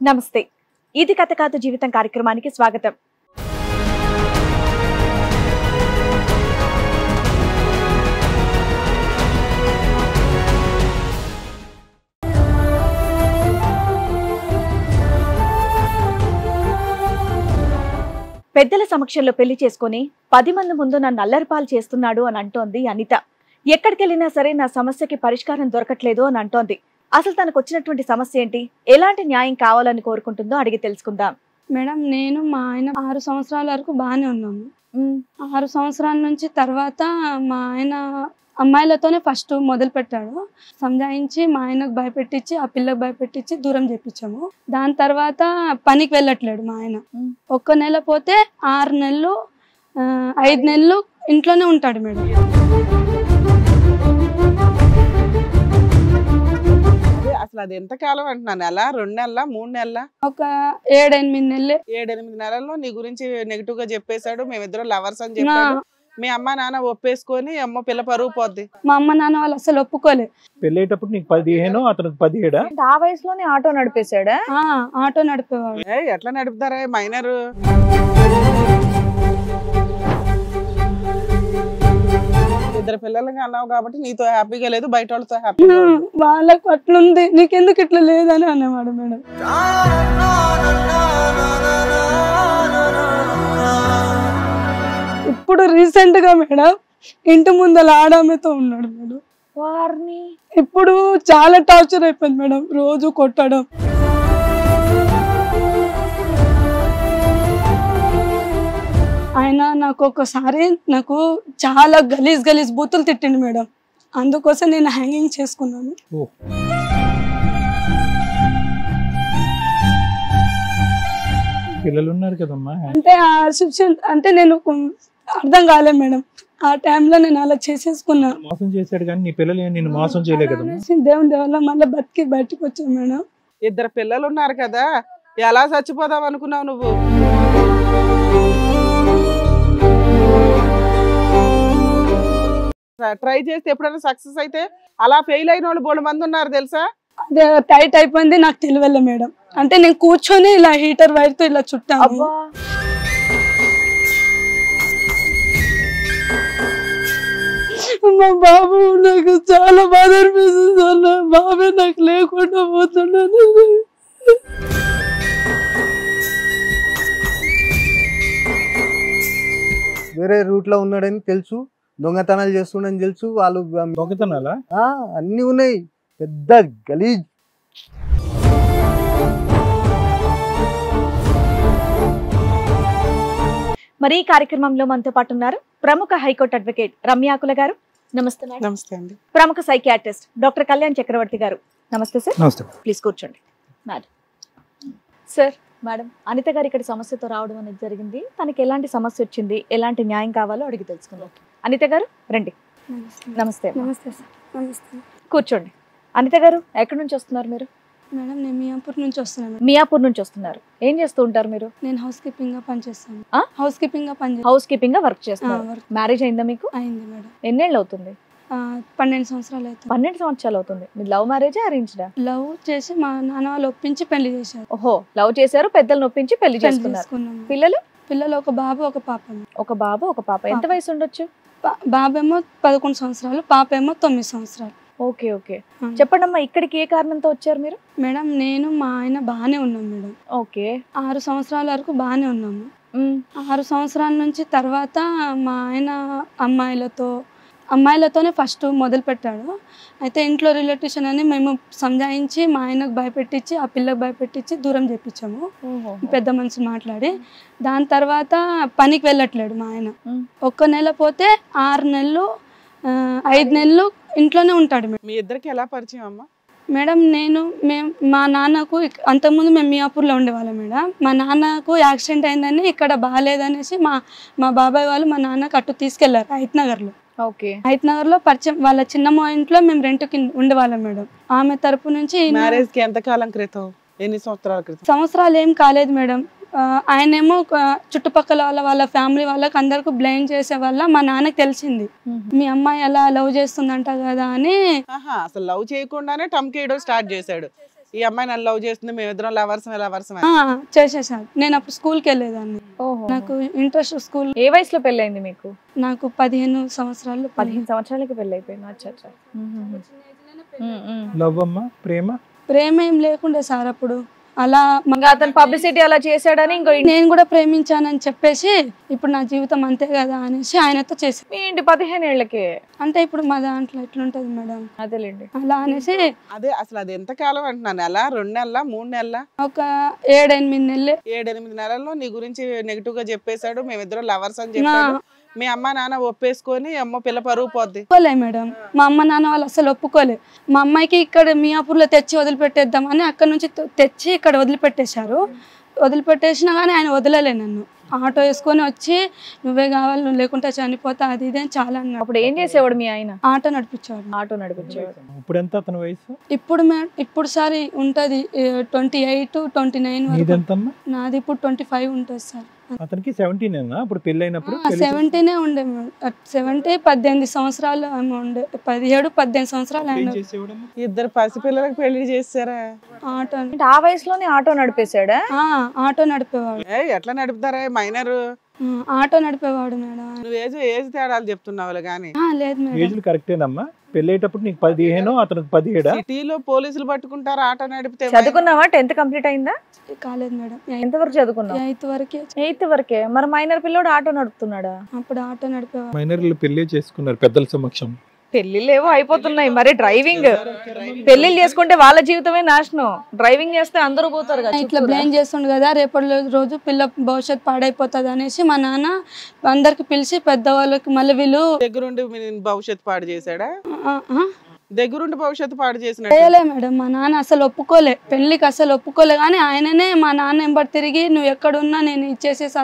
నమస్తే. ఇది కథ కాదు జీవితం కార్యక్రమానికి స్వాగతం. పెద్దల సమక్షంలో పెళ్లి చేసుకుని 10 మంది ముందు నన్ను అల్లరిపాలు చేస్తున్నాడు అని అంటోంది అనిత. ఎక్కడికెళ్ళినా సరే నా సమస్యకి పరిష్కారం దొరకట్లేదు అని అంటోంది. అసలు తనకు వచ్చినటువంటి సమస్య ఏంటి, ఎలాంటి న్యాయం కావాలని కోరుకుంటుందో అడిగి తెలుసుకుందాం. మేడం, నేను మా ఆయన 6 సంవత్సరాల వరకు బాగానే ఉన్నాము. 6 సంవత్సరాల నుంచి తర్వాత మా ఆయన అమ్మాయిలతోనే ఫస్ట్ మొదలు పెట్టాడు. సంజాయించి మా ఆయనకు భయపెట్టించి ఆ పిల్లకు భయపెట్టించి దూరం చేపించాము. దాని తర్వాత పనికి వెళ్ళట్లేడు మా ఆయన. 1 నెల పోతే 6 నెలలు 5 నెలలు ఇంట్లోనే ఉంటాడు మేడం. అసలు అది ఎంత కాలం అంటున్నా, నెల 2 నెలల 3 నెలల? ఒక 7-8 నెలలే. 7-8 నెలల్లో నీ గురించి నెగిటివ్ గా చెప్పేశాడు, మేమిద్దరం లవర్స్ అని చెప్పాడు. మీ అమ్మ నాన్న ఒప్పేసుకొని అమ్మ పిల్ల పరువు పోద్ది. మా అమ్మ నాన్న వాళ్ళు అసలు ఒప్పుకోలే. పెళ్ళేటప్పుడు నీకు 15 అతనికి 17. ఆ వయసులోనే ఆటో నడిపేశాడా? ఆటో నడిపేవాడు. ఎట్లా నడుపుతారా మైనర్? ఇద్దరు పిల్లలకి అన్నావు కాబట్టి నీతో హ్యాపీగా లేదు, బయట వాళ్ళతో హ్యాపీగా. వాళ్ళకు అట్లుంది, నీకెందుకు ఇట్లా లేదని అనేవాడు మేడం. ఇప్పుడు రీసెంట్ గా మేడం ఇంటి ముందర ఆడామెతో ఉన్నాడు మేడం. వారిని ఇప్పుడు చాలా టార్చర్ అయిపోయింది మేడం, రోజు కొట్టడం. ఆయన నాకు ఒకసారి చాలా గలీజ్ బూతులు తిట్టిండు మేడం. అందుకోసం నేను హ్యాంగింగ్ చేసుకున్నాను. పిల్లలు ఉన్నారు కదమ్మా. అంటే ఆ సిచ్యువేషన్ అంటే నేను అర్థం కాలేదు మేడం. ఆ టైంలో నేను అలా చేసేసుకున్నా. మోసం చేశాడు కానీ నీ పిల్లలు నిన్ను మోసం చేయలే కదమ్మా. దేవుని దేవల్ల మళ్ళీ బతికి బయటకు వచ్చాను మేడం. ఇద్దరు పిల్లలు ఉన్నారు కదా, ఎలా చచ్చిపోదాం అనుకున్నావు నువ్వు? ట్రై చేస్తే ఎప్పుడైనా సక్సెస్ అయితే, అలా ఫెయిల్ అయిన వాళ్ళు బోడు మంది ఉన్నారు తెలుసా? అదే టైట్ అయిపోయింది, నాకు తెలియలే మేడం. అంటే నేను కూర్చొని ఇలా హీటర్ వైర్ తో ఇలా చుట్టాను. మా బాబు నాకు చాలా బాధ అనిపిస్తుంది అన్న. బాబే నాకు లేకుండా పోతున్నాను. వేరే రూట్ లో ఉన్నాడని తెలుసు, దొంగతనాలు చేస్తుండని తెలుసు. వాళ్ళు దొంగతనాలా? అన్ని ఉన్నాయి, పెద్ద గలీజ్. మరి ఈ కార్యక్రమంలో మనతో పాటు ఉన్నారు ప్రముఖ హైకోర్టు అడ్వకేట్ రమ్యాకుల గారు. నమస్తే. నమస్తే అండి. ప్రముఖ సైకియాట్రిస్ట్ డాక్టర్ కళ్యాణ్ చక్రవర్తి గారు. నమస్తే సార్. నమస్తే. ప్లీజ్ కూర్చోండి. మేడం సార్, మేడం అనిత గారు ఇక్కడ సమస్యతో రావడం అనేది జరిగింది. తనకి ఎలాంటి సమస్య వచ్చింది, ఎలాంటి న్యాయం కావాలో అడిగి తెలుసుకుందాం. అనిత గారు రండి. నమస్తే. నమస్తే సార్. నమస్తే. కూర్చోండి. అనిత గారు ఎక్కడి నుంచి వస్తున్నారు మీరు? మేడం, నేను మియాపూర్ నుంచి వస్తున్నాను. మియాపూర్ నుంచి వస్తున్నారు. ఏం చేస్తూ ఉంటారు మీరు? నేను హౌస్ కీపింగ్ గా పనిచేస్తాను. హౌస్ కీపింగ్ గా వర్క్ చేస్తున్నారు. మ్యారేజ్ అయిందా మీకు? అయింది మేడం. ఎన్నేళ్ళు అవుతుంది? 12 సంవత్సరాలు అవుతుంది. 12 సంవత్సరాలు అవుతుంది. మీరు లవ్ మ్యారేజ్ అరేంజ్డా? లవ్ చేసి మా నాన్న వాళ్ళు ఒప్పించి పెళ్లి చేశారు. ఓహో, లవ్ చేశారు, పెద్దలను ఒప్పించి పెళ్లి చేసుకున్నారు. పిల్లలు? పిల్లలు ఒక బాబు ఒక పాప. ఒక బాబు ఒక పాప. ఎంత వయసు ఉండొచ్చు? బాబేమో 11 సంవత్సరాలు, పాప ఏమో 9 సంవత్సరాలు. Okay okay. చెప్పండి అమ్మా, ఇక్కడికి ఏ కారణంతో వచ్చారు మీరు? మేడం, నేను మా ఆయన బాగానే ఉన్నాం మేడం. ఓకే. 6 సంవత్సరాల వరకు బాగానే ఉన్నాము. 6 సంవత్సరాల నుంచి తర్వాత మా ఆయన అమ్మాయిలతోనే ఫస్ట్ మొదలు పెట్టాడు. అయితే ఇంట్లో రిలేటివ్స్ అని మేము సంజాయించి మా ఆయనకు భయపెట్టించి ఆ పిల్లకు భయపెట్టించి దూరం చేపించాము, పెద్ద మనిషి మాట్లాడి. దాని తర్వాత పనికి వెళ్ళట్లేడు మా ఆయన. 1 నెల పోతే 6 నెలలు 5 నెలలు ఇంట్లోనే ఉంటాడు మేడం. మీ ఇద్దరికి ఎలా పరిచయం అమ్మా? మేడం, మా నాన్నకు అంతకుముందు మేము మియాపూర్లో ఉండేవాళ్ళం మేడం. మా నాన్నకు యాక్సిడెంట్ అయిందని ఇక్కడ బాగాలేదనేసి మా బాబాయ్ వాళ్ళు మా నాన్నకు అటు తీసుకెళ్లారు హైత్నగర్లో. ఓకే. హైత్నగర్లో పరిచయం వాళ్ళ చిన్నమ్మ ఇంట్లో మేము రెంట్కి ఉండేవాళ్ళం మేడం. ఆమె తరపు నుంచి మ్యారేజ్ కి ఎంత కాలం క్రితం, ఎన్ని సంవత్సరాల క్రితం? సంవత్సరాలు ఏం కాలేదు మేడం. ఆయనేమో చుట్టుపక్కల వాళ్ళ ఫ్యామిలీ వాళ్ళకి అందరికి బ్లేమ్ చేసే వల్ల మా నాన్నకి తెలిసింది మీ అమ్మాయి అలా లవ్ చేస్తుందంట కదా అని. అసలు లవ్ చేయకుండానే టమ్కేయడం స్టార్ట్ చేశాడు. ఈ అమ్మాయి నన్ను లవ్ చేస్తుంది, మేమిద్దరం లవర్స్ చేసేసాను. నేను అప్పుడు స్కూల్కి వెళ్ళేదాన్ని. ఓహో. నాకు ఇంట్రెస్ట్ స్కూల్. ఏ వయసులో పెళ్ళైంది మీకు? నాకు 15 సంవత్సరాలు. 15 సంవత్సరాలకి పెళ్ళి అయిపోయింది. అచ్చా అచ్చా. లవ్ అమ్మా, ప్రేమ ప్రేమ ఏం లేకుండే సార్ అప్పుడు. అలా ఇంకా అతను పబ్లిసిటీ అలా చేశాడని ఇంకో నేను కూడా ప్రేమించానని చెప్పేసి ఇప్పుడు నా జీవితం అంతే కదా అనేసి ఆయనతో చేసి మీ ఇంటి 15 ఏళ్ళకి అంటే ఇప్పుడు మా దాంట్లో ఎట్లుంటది మేడం అదేలేండి. అలా అనేసి అదే అసలు అది ఎంత కాలం అంటున్నాను, నెల 2 నెలల 3 నెలల ఒక 7-8 నెలలు 7-8 నెలల్లో నీ గురించి నెగిటివ్ గా చెప్పేశాడు, మేమిద్దరం లవర్స్ అని చెప్పాడు. మీ అమ్మ నాన్న ఒప్పేసుకొని అమ్మ పిల్ల పరువు పోద్ది. ఒప్పుకోలే మేడం, మా అమ్మ నాన్న వాళ్ళు అసలు ఒప్పుకోలే. మా అమ్మాయికి ఇక్కడ మియాపూర్లో తెచ్చి వదిలిపెట్టేద్దామని అక్కడ నుంచి తెచ్చి ఇక్కడ వదిలిపెట్టేశారు. వదిలిపెట్టేసినా కానీ ఆయన వదలలే నన్ను. ఆటో వేసుకొని వచ్చి నువ్వే కావాలి, నువ్వు లేకుంటే చనిపోతా, అది ఇది అని చాలా అన్నాడు. అప్పుడు ఏం చేసేవాడు మీ ఆయన? ఆటో నడిపించేవాడు. ఆటో నడిపించేవాడు. ఇప్పుడు ఎంత అతని వయసు? ఇప్పుడు సారి ఉంటది 28-29 వరకు. నీదెంతమ్మా? నాది ఇప్పుడు 25 ఉంటుంది సార్. అతనికి 17 అప్పుడు పెళ్లి అయినప్పుడు 17 ఉండే 18 సంవత్సరాలు ఆమె ఉండే. 17-18 సంవత్సరాలు ఆయన. ఇద్దరు పసిపిల్లలకు పెళ్లి చేస్తారా? ఆటో ఆ వయసులోనే ఆటో నడిపేశాడా? ఆటో నడిపేవాడు. ఎట్లా నడుపుతారా మైనర్? ఆటో నడిపేవాడు మేడం. నువ్వు ఏజ్ తేడాలు చెప్తున్నావు కానీ లేదు మేడం. ఏజ్ కరెక్టేనమ్మా. పెళ్ళేటప్పుడు నీకు 15 అతనికి 17. సిటీలో పోలీసులు పట్టుకుంటారు ఆటో నడిపితే. చదువుకున్నావా? 10th కంప్లీట్ అయిందా? కాలేదు మేడం. ఎంత వరకు చదువుకున్నావు? 8th వరకే. 8th వరకే. మరి మైనర్ పిల్లోడు ఆటో నడుపుతున్నాడా? అప్పుడు ఆటో నడిపేవాడు. మైనర్లు పెళ్లి చేసుకున్నారు పెద్దల సమక్షం. పెళ్లిళ్ళు ఏవో అయిపోతున్నాయి. మరి డ్రైవింగ్ పెళ్లిళ్ళు చేసుకుంటే వాళ్ళ జీవితమే నాశనం. డ్రైవింగ్ చేస్తే అందరూ పోతారు కదా. ఇట్లా బ్లేమ్ చేస్తుండు కదా, రేపటి రోజు పిల్ల భవిష్యత్తు పాడైపోతుంది అనేసి మా నాన్న అందరికి పిలిచి పెద్దవాళ్ళకి మళ్ళీ వీళ్ళు దగ్గరుండి భవిష్యత్తు పాడు చేశాడా? దగ్గరుండి భవిష్యత్తు పాడు చేసిన మేడం. మా నాన్న అసలు ఒప్పుకోలే, పెళ్లికి అసలు ఒప్పుకోలే. కానీ ఆయననే మా నాన్న ఎంబడి తిరిగి నువ్వు ఎక్కడున్నా నేను ఇచ్చేసేసా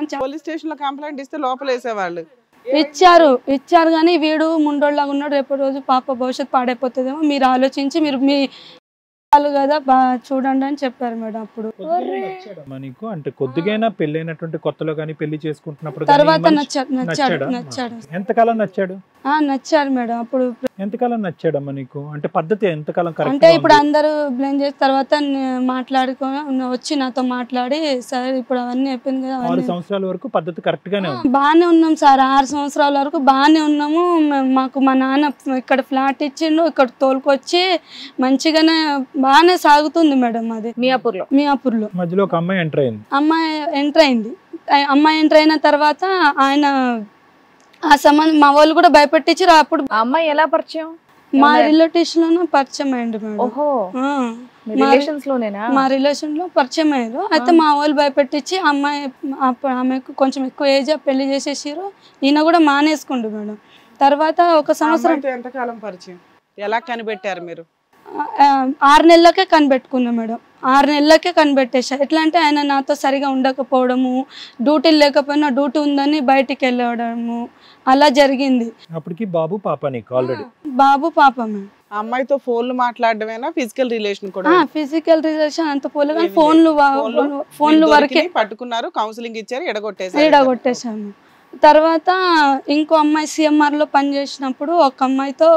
అని పోలీస్ స్టేషన్ లో కంప్లైంట్ ఇస్తే లోపల వేసేవాళ్ళు. ఇచ్చారు కానీ వీడు ముండోళ్ళలాగా ఉన్నాడు. రేపటి రోజు పాప భవిష్యత్తు పాడైపోతుందేమో, మీరు ఆలోచించి మీరు మీ కదా చూడండి అని చెప్పారు మేడం. అప్పుడు నీకు అంటే కొద్దిగైనా పెళ్ళైనటువంటి కొత్తలో కానీ పెళ్లి చేసుకుంటున్నప్పుడు తర్వాత నచ్చాడు. ఎంతకాలం నచ్చాడు? నచ్చాడు మేడం. అప్పుడు ఎంతకాలం నచ్చాడమ్మా నీకు? అంటే పద్ధతి ఎంతకాలం? అంటే ఇప్పుడు అందరూ బ్లేమ్ చేసిన తర్వాత మాట్లాడుకొని వచ్చి నాతో మాట్లాడి సార్ ఇప్పుడు అవన్నీ అయిపోయింది కదా. 6 సంవత్సరాల వరకు పద్ధతి కరెక్ట్ గానే ఉంది. బాగానే ఉన్నాం సార్. 6 సంవత్సరాల వరకు బాగానే ఉన్నాము. మాకు మా నాన్న ఇక్కడ ఫ్లాట్ ఇచ్చిండు, ఇక్కడ తోలుకొచ్చి మంచిగానే బాగానే సాగుతుంది మేడం. అది మియాపూర్లో మధ్యలో ఒక అమ్మాయి ఎంటర్ అయింది. అమ్మాయి ఎంటర్ అయిన తర్వాత ఆయన ఆ సంబంధం మా వాళ్ళు కూడా భయపెట్టించి అప్పుడు అమ్మాయి ఎలా పరిచయం? మా రిలేటివ్స్ లోనే పరిచయం అయ్యింది మేడం. మా రిలేషన్ లో పరిచయం అయ్యారు. అయితే మా వాళ్ళు భయపెట్టించి అమ్మాయి ఆమెకు కొంచెం ఎక్కువ ఏజ్ పెళ్లి చేసేసారు. ఈయన కూడా మానేసుకుండు మేడం. తర్వాత ఒక సంవత్సరం. ఎంతకాలం పరిచయం? ఎలా కనిపెట్టారు మీరు? 6 నెలలకే కనిపెట్టుకున్నా మేడం. 6 నెలలకే కనిపెట్టేసా. ఎట్లా అంటే ఆయన నాతో సరిగా ఉండకపోవడము, డ్యూటీలు లేకపోయినా డ్యూటీ ఉందని బయటికి వెళ్ళడము అలా జరిగింది. అప్పటికి బాబు పాప నీకు ఆల్రెడీ? బాబు పాప మేడం. అమ్మాయితో ఫోన్లు మాట్లాడడమేనా? ఫిజికల్ రిలేషన్ కూడా? ఫిజికల్ రిలేషన్ అంత పోలే కానీ ఫోన్లు వరకే పట్టుకున్నారు, కౌన్సిలింగ్ ఇచ్చారు, ఎడగొట్టేశాను. తర్వాత ఇంకో అమ్మాయి CMR లో పనిచేసినప్పుడు ఒక అమ్మాయితో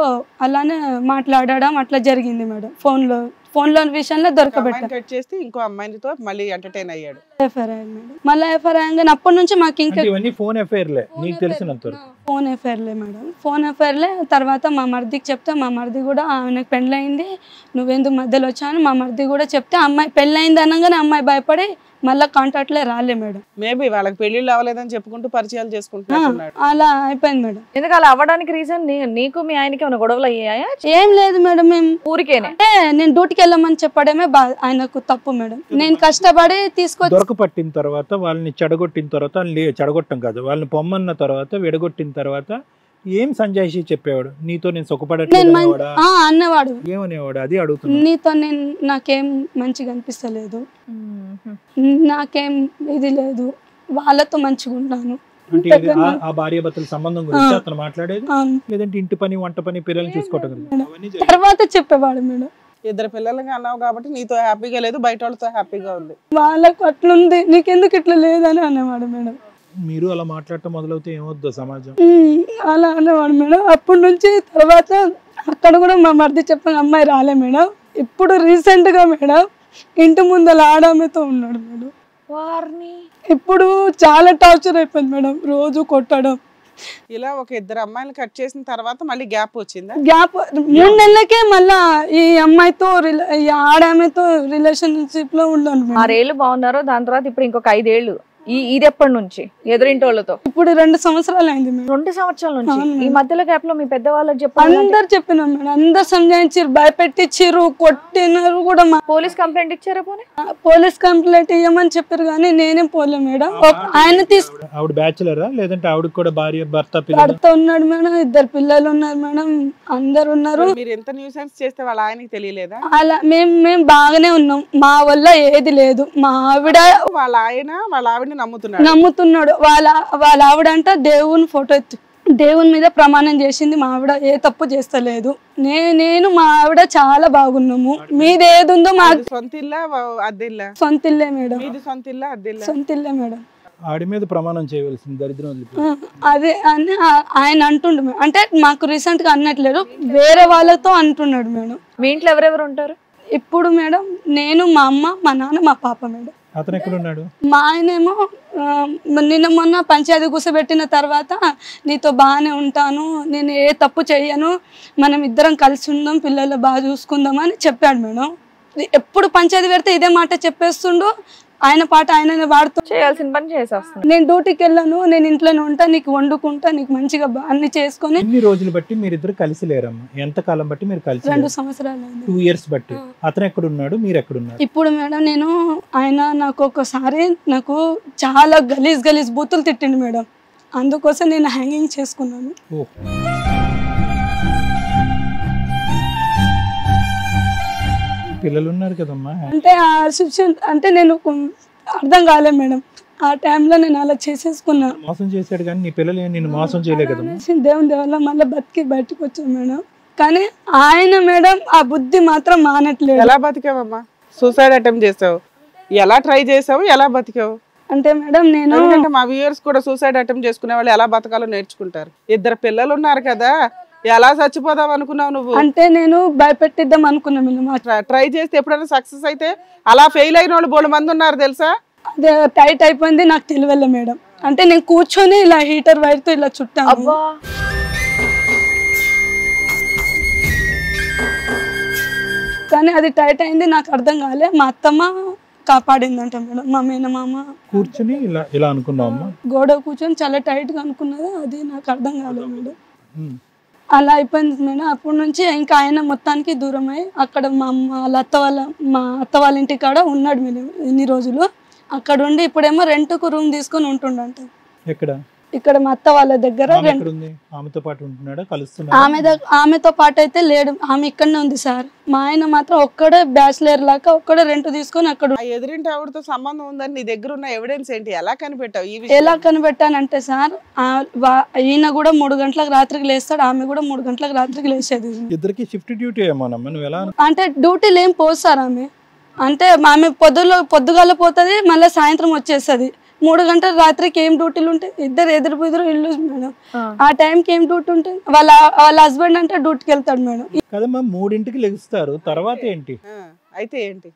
అలానే మాట్లాడడం అట్లా జరిగింది మేడం. ఫోన్లో విషయంలో దొరకబెట్టారు. చేస్తే ఇంకో అమ్మాయితో మళ్ళీ ఎంటర్టైన్ అయ్యాడు. ఎఫ్ఐఆర్ అయ్యింది మేడం. మళ్ళీ ఎఫ్ఐఆర్ అయ్యాక అప్పటి నుంచి మాకు ఇంకా ఫోన్ ఎఫ్ఐఆర్లే నీకు తెలిసినంత వరకు. ఫోన్ ఎఫ్ఐఆర్లే మేడం. ఫోన్ ఎఫ్ఐఆర్లే. తర్వాత మా మరిదికి చెప్తే మా మరిది కూడా ఆయనకు పెళ్ళయింది, నువ్వెందుకు మధ్యలో వచ్చాను మా మరిది కూడా చెప్తే అమ్మాయి పెళ్ళయింది అనగానే అమ్మాయి భయపడి మళ్ళీ కాంటాక్ట్లే రాలే మేడం. మేబీ వాళ్ళకి పెళ్లిళ్ళు అవ్వలేదని చెప్పుకుంటూ పరిచయాలు చేసుకుంటున్నారు. అలా అయిపోయింది మేడం. ఎందుకు అలా అవ్వడానికి రీజన్? నీకు మీ ఆయనకి ఏమైనా గొడవలు అయ్యాయా? ఏం లేదు మేడం. మేము ఊరికేనే నేను డ్యూటీకి వెళ్ళమని చెప్పడమే ఆయనకు తప్పు మేడం. నేను కష్టపడి తీసుకొచ్చి దొరకపట్టిన తర్వాత వాళ్ళని చెడగొట్టిన తర్వాత చెడగొట్టం కాదు, వాళ్ళని పొమ్మన్న తర్వాత విడగొట్టిన తర్వాత ఏం సంజాయిషి చెప్పేవాడు? నీతో నేను సుఖపడట్లేదు అన్నవాడు. ఏమనేవాడు? అది అడుగుతున్నా. నీతో నాకేం మంచిగా అనిపిస్తలేదు, నాకేం ఇది లేదు, వాళ్ళతో మంచిగా ఉంటాను. ఆ భార్య భర్తల సంబంధం గురించి అతను మాట్లాడేది, లేదంటే ఇంటి పని వంట పని పిల్లల్ని చూసుకోవటం తర్వాత చెప్పేవాడు మేడం. ఇద్దరు పిల్లలకి అన్నావు కాబట్టి నీతో హ్యాపీగా లేదు, బయట వాళ్ళతో హ్యాపీగా ఉంది. వాళ్ళకు అట్లుంది, నీకెందుకు ఇట్లా లేదని అనేవాడు మేడం. మీరు అలా మాట్లాడటం మొదలవుతే ఏమవుద్దో సమాజం? అలా అనేవాడు మేడం. అప్పటి నుంచి తర్వాత అక్కడ కూడా మా మరిది చెప్పిన అమ్మాయి రాలే మేడం. ఇప్పుడు రీసెంట్ గా మేడం ఇంటి ముందర ఆడామెతో ఉన్నాడు మేడం. వారిని ఇప్పుడు చాలా టార్చర్ అయిపోయింది మేడం, రోజు కొట్టడం. ఇలా ఒక ఇద్దరు అమ్మాయిలు కట్ చేసిన తర్వాత మళ్ళీ గ్యాప్ వచ్చిందా? గ్యాప్ 3 నెలలకే మళ్ళా ఈ అమ్మాయితో ఈ ఆడామెతో రిలేషన్షిప్ లో ఉన్నాను మేడం. 6 ఏళ్ళు బాగున్నారు, దాని తర్వాత ఇప్పుడు ఇంకొక 5 ఏళ్ళు. ఇది ఎప్పటి నుంచి ఎదురింటోళ్ళతో? ఇప్పుడు 2 సంవత్సరాలు అయింది మేడం. 2 సంవత్సరాల నుంచి. అవును ఈ మేడం. మధ్యలో గ్యాప్ లో మీ పెద్దవాళ్ళకి చెప్పాలి, అందరు చెప్పినాం మేడం, అందరు సంజాయించారు, భయపెట్టించారు, కొట్టినారు కూడా. పోలీస్ కంప్లైంట్ ఇచ్చారా? పోనీ పోలీస్ కంప్లైంట్ ఇవ్వమని చెప్పారు కానీ నేనేం పోలే మేడం. ఆయన ఆవిడ బ్యాచులరా లేదంటే ఆవిడకి కూడా భార్య భర్త పిల్లలు? భర్త ఉన్నాడు మేడం, 2 పిల్లలు ఉన్నారు మేడం, అందరు ఉన్నారు. మీరు ఎంత న్యూసెన్స్ చేస్తే వాళ్ళ ఆయనకి తెలియలేదా? అలా మేము బాగానే ఉన్నాం, మా వల్ల ఏది లేదు. మా ఆవిడ వాళ్ళ ఆయన వాళ్ళ ఆవిడని నమ్ముతున్నాడు. నమ్ముతున్నాడు. వాళ్ళ ఆవిడ అంట దేవుని ఫోటో దేవుని మీద ప్రమాణం చేసింది, మా ఆవిడ ఏ తప్పు చేస్తలేదు. నేను మా ఆవిడ చాలా బాగున్నాము. మీది ఏది ఉందో మా సొంత ఇల్లా అద్దె ఇల్లా? సొంత ఇల్లే మేడం. మీది సొంత ఇల్లా అద్దె ఇల్లా? సొంత ఇల్లే మేడం. ఆడి మీద ప్రమాణం చేయవలసింది దరిద్రం. అదే అని ఆయన అంటుండు మేడం. అంటే మాకు రీసెంట్ గా అన్నట్లేదు, వేరే వాళ్ళతో అంటున్నాడు మేడం. మీ ఇంట్లో ఎవరెవరు ఉంటారు ఇప్పుడు మేడం? నేను, మా అమ్మ, మా నాన్న, మా పాప మేడం. అతను ఎక్కడ ఉన్నాడు? మా ఆయనేమో నిన్న మొన్న పంచాయతీ కూర్చోబెట్టిన తర్వాత నీతో బాగానే ఉంటాను, నేను ఏ తప్పు చెయ్యను, మనం ఇద్దరం కలిసి ఉందాం, పిల్లలు బాగా చూసుకుందాం అని చెప్పాడు మేడం. ఎప్పుడు పంచాయతీ పెడితే ఇదే మాట చెప్పేస్తుండు. ఆయన పాట ఆయననే వాడుతూ చేయాల్సిన పని చేసేస్తాను. నేను డ్యూటీకి వెళ్ళాను, నేను ఇంట్లోనే ఉంటా, నీకు వండుకుంటా, నీకు మంచిగా అన్ని చేసుకొని. ఎన్ని రోజులు బట్టి మీరిద్దరు కలిసి లేరమ్మా? ఎంత కాలం బట్టి మీరు కలిసి? 2 సంవత్సరాలు. 2 years బట్టి. అతను ఎక్కడున్నాడు, మీరు ఎక్కడున్నారు? ఇప్పుడు మేడం ఆయన నాకు ఒకసారి నాకు చాలా గలీజ్ బూతులు తిట్టిండు మేడం, అందుకోసం నేను హ్యాంగింగ్ చేసుకున్నాను. పిల్లలు ఉన్నారు కదమ్మా. అంటే ఆ సిచ్యువేషన్ అంటే నేను అర్థం కాలే మేడం, ఆ టైంలో నేను అలా చేసేసుకున్నాను. మోసం చేశాడు కానీ నీ పిల్లలు నిన్ను మోసం చేయలే కదమ్మా. దేవుని దేవల్ల మళ్ళీ బతికి బయటకు వచ్చాను మేడం. కానీ ఆయన మేడం ఆ బుద్ధి మాత్రం మానట్లేదు. ఎలా బతికావమ్మా? సూసైడ్ అటెంప్ట్ చేసావు, ఎలా ట్రై చేసావు, ఎలా బతికావు? అంటే మేడం నేను ఎందుకంటే మా వ్యూయర్స్ కూడా సూసైడ్ అటెంప్ట్ చేసుకునే వాళ్ళు ఎలా బతకాలో నేర్చుకుంటారు. 2 పిల్లలు ఉన్నారు కదా, ఎలా చచ్చిపోదాం అనుకున్నావు నువ్వు? అంటే నేను భయపెట్టిద్దాం అనుకున్నా మేడం. ట్రై చేస్తే ఎప్పుడైనా సక్సెస్ అయితే అలా ఫెయిల్ అయిన వాళ్ళు బోడు మంది ఉన్నారు తెలుసా? అదే టైట్ అయిపోయింది, నాకు తెలియలే మేడం. అంటే నేను కూర్చొని ఇలా హీటర్ వైర్ తో ఇలా చుట్టాను, కానీ అది టైట్ అయింది, నాకు అర్థం కాలే. మా అత్తమ్మ కాపాడిందంట మేడం, మా మేనమామ. కూర్చుని ఇలా ఇలా అనుకున్నావమ్మా? గోడ కూర్చొని చాలా టైట్ గా అనుకున్నది, అది నాకు అర్థం కాలేదు మేడం. అలా అయిపోయింది మేడం. అప్పటి నుంచి ఇంకా ఆయన మొత్తానికి దూరం అయ్యి అక్కడ మా అత్త వాళ్ళ ఇంటి కాడ ఉన్నాడు మేడం ఇన్ని రోజులు. అక్కడ ఉండి ఇప్పుడేమో రెంట్కు రూమ్ తీసుకొని ఉంటుండంట. ఎక్కడ? ఇక్కడ మా అత్త వాళ్ళ దగ్గర. ఆమెతో పాటు ఉంటున్నాడా? కలుస్తున్నాడా? ఆమెతో పాటు అయితే లేడు, ఆమె ఇక్కడనే ఉంది సార్. మా ఆయన మాత్రం ఒక్కడే బ్యాచిలర్ లాగా ఒక్కడే రెంట్ తీసుకొని అక్కడ. ఎదురింటి ఆవిడతో సంబంధం ఉందని నీ దగ్గర ఉన్న ఎవిడెన్స్ ఏంటి? ఎలా కనిపెట్టావు? ఎలా కనిపెట్టానంటే సార్, ఈయన కూడా 3 గంటలకు రాత్రికి లేస్తాడు, ఆమె కూడా 3 గంటలకు రాత్రికి లేచేది. ఇద్దరికి షిఫ్ట్ డ్యూటీ ఏమోనమ్మా? నువ్వు ఎలా? అంటే డ్యూటీలు ఏం పోదు సార్ ఆమె. అంటే ఆమె పొద్దుగాల పోతుంది, మళ్ళీ సాయంత్రం వచ్చేస్తుంది. 3 గంటల రాత్రికి ఏం డ్యూటీలు ఉంటాయి? ఇద్దరు ఎదురు ఇల్లు మేడం. ఆ టైంకి ఏం డ్యూటీ ఉంటుంది? వాళ్ళ హస్బెండ్ అంటే డ్యూటీకి వెళ్తాడు మేడం. కదమ్మా, 3ంటికి లెగుస్తారు, తర్వాత ఏంటి? అయితే ఏంటి?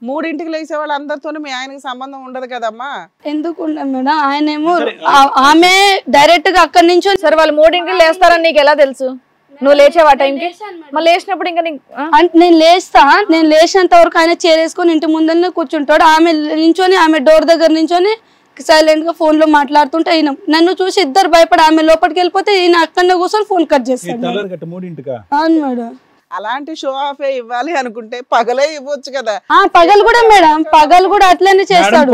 3ంటికి లేచే వాళ్ళు అందరితో మీ ఆయనకి సంబంధం ఉండదు కదమ్మా? ఎందుకు ఉండదు మేడం? ఆయన ఏమో ఆమె డైరెక్ట్ గా అక్కడి నుంచి. సరే, వాళ్ళు 3ంటికి లేస్తారని నీకు ఎలా తెలుసు? నువ్వు లేచావు ఆ టైంకి? మళ్ళీ లేచినప్పుడు ఇంకా అంటే నేను లేచినంత వరకు ఆయన చేరేసుకొని ఇంటి ముందరనే కూర్చుంటాడు. ఆమె నించొని ఆమె డోర్ దగ్గర నించొని సైలెంట్ గా ఫోన్ లో మాట్లాడుతుంటే ఈయన నన్ను చూసి ఇద్దరు భయపడి ఆమె లోపలికి వెళ్ళిపోతే ఈయన అక్కడనే కూర్చొని ఫోన్ కట్ చేస్తాడు. అవును మేడం. అలాంటి షో ఆఫ్ ఇవ్వాలి అనుకుంటే పగలే ఇవ్వచ్చు కదా. పగలు కూడా మేడం, పగలు కూడా అట్లనే చేస్తాడు.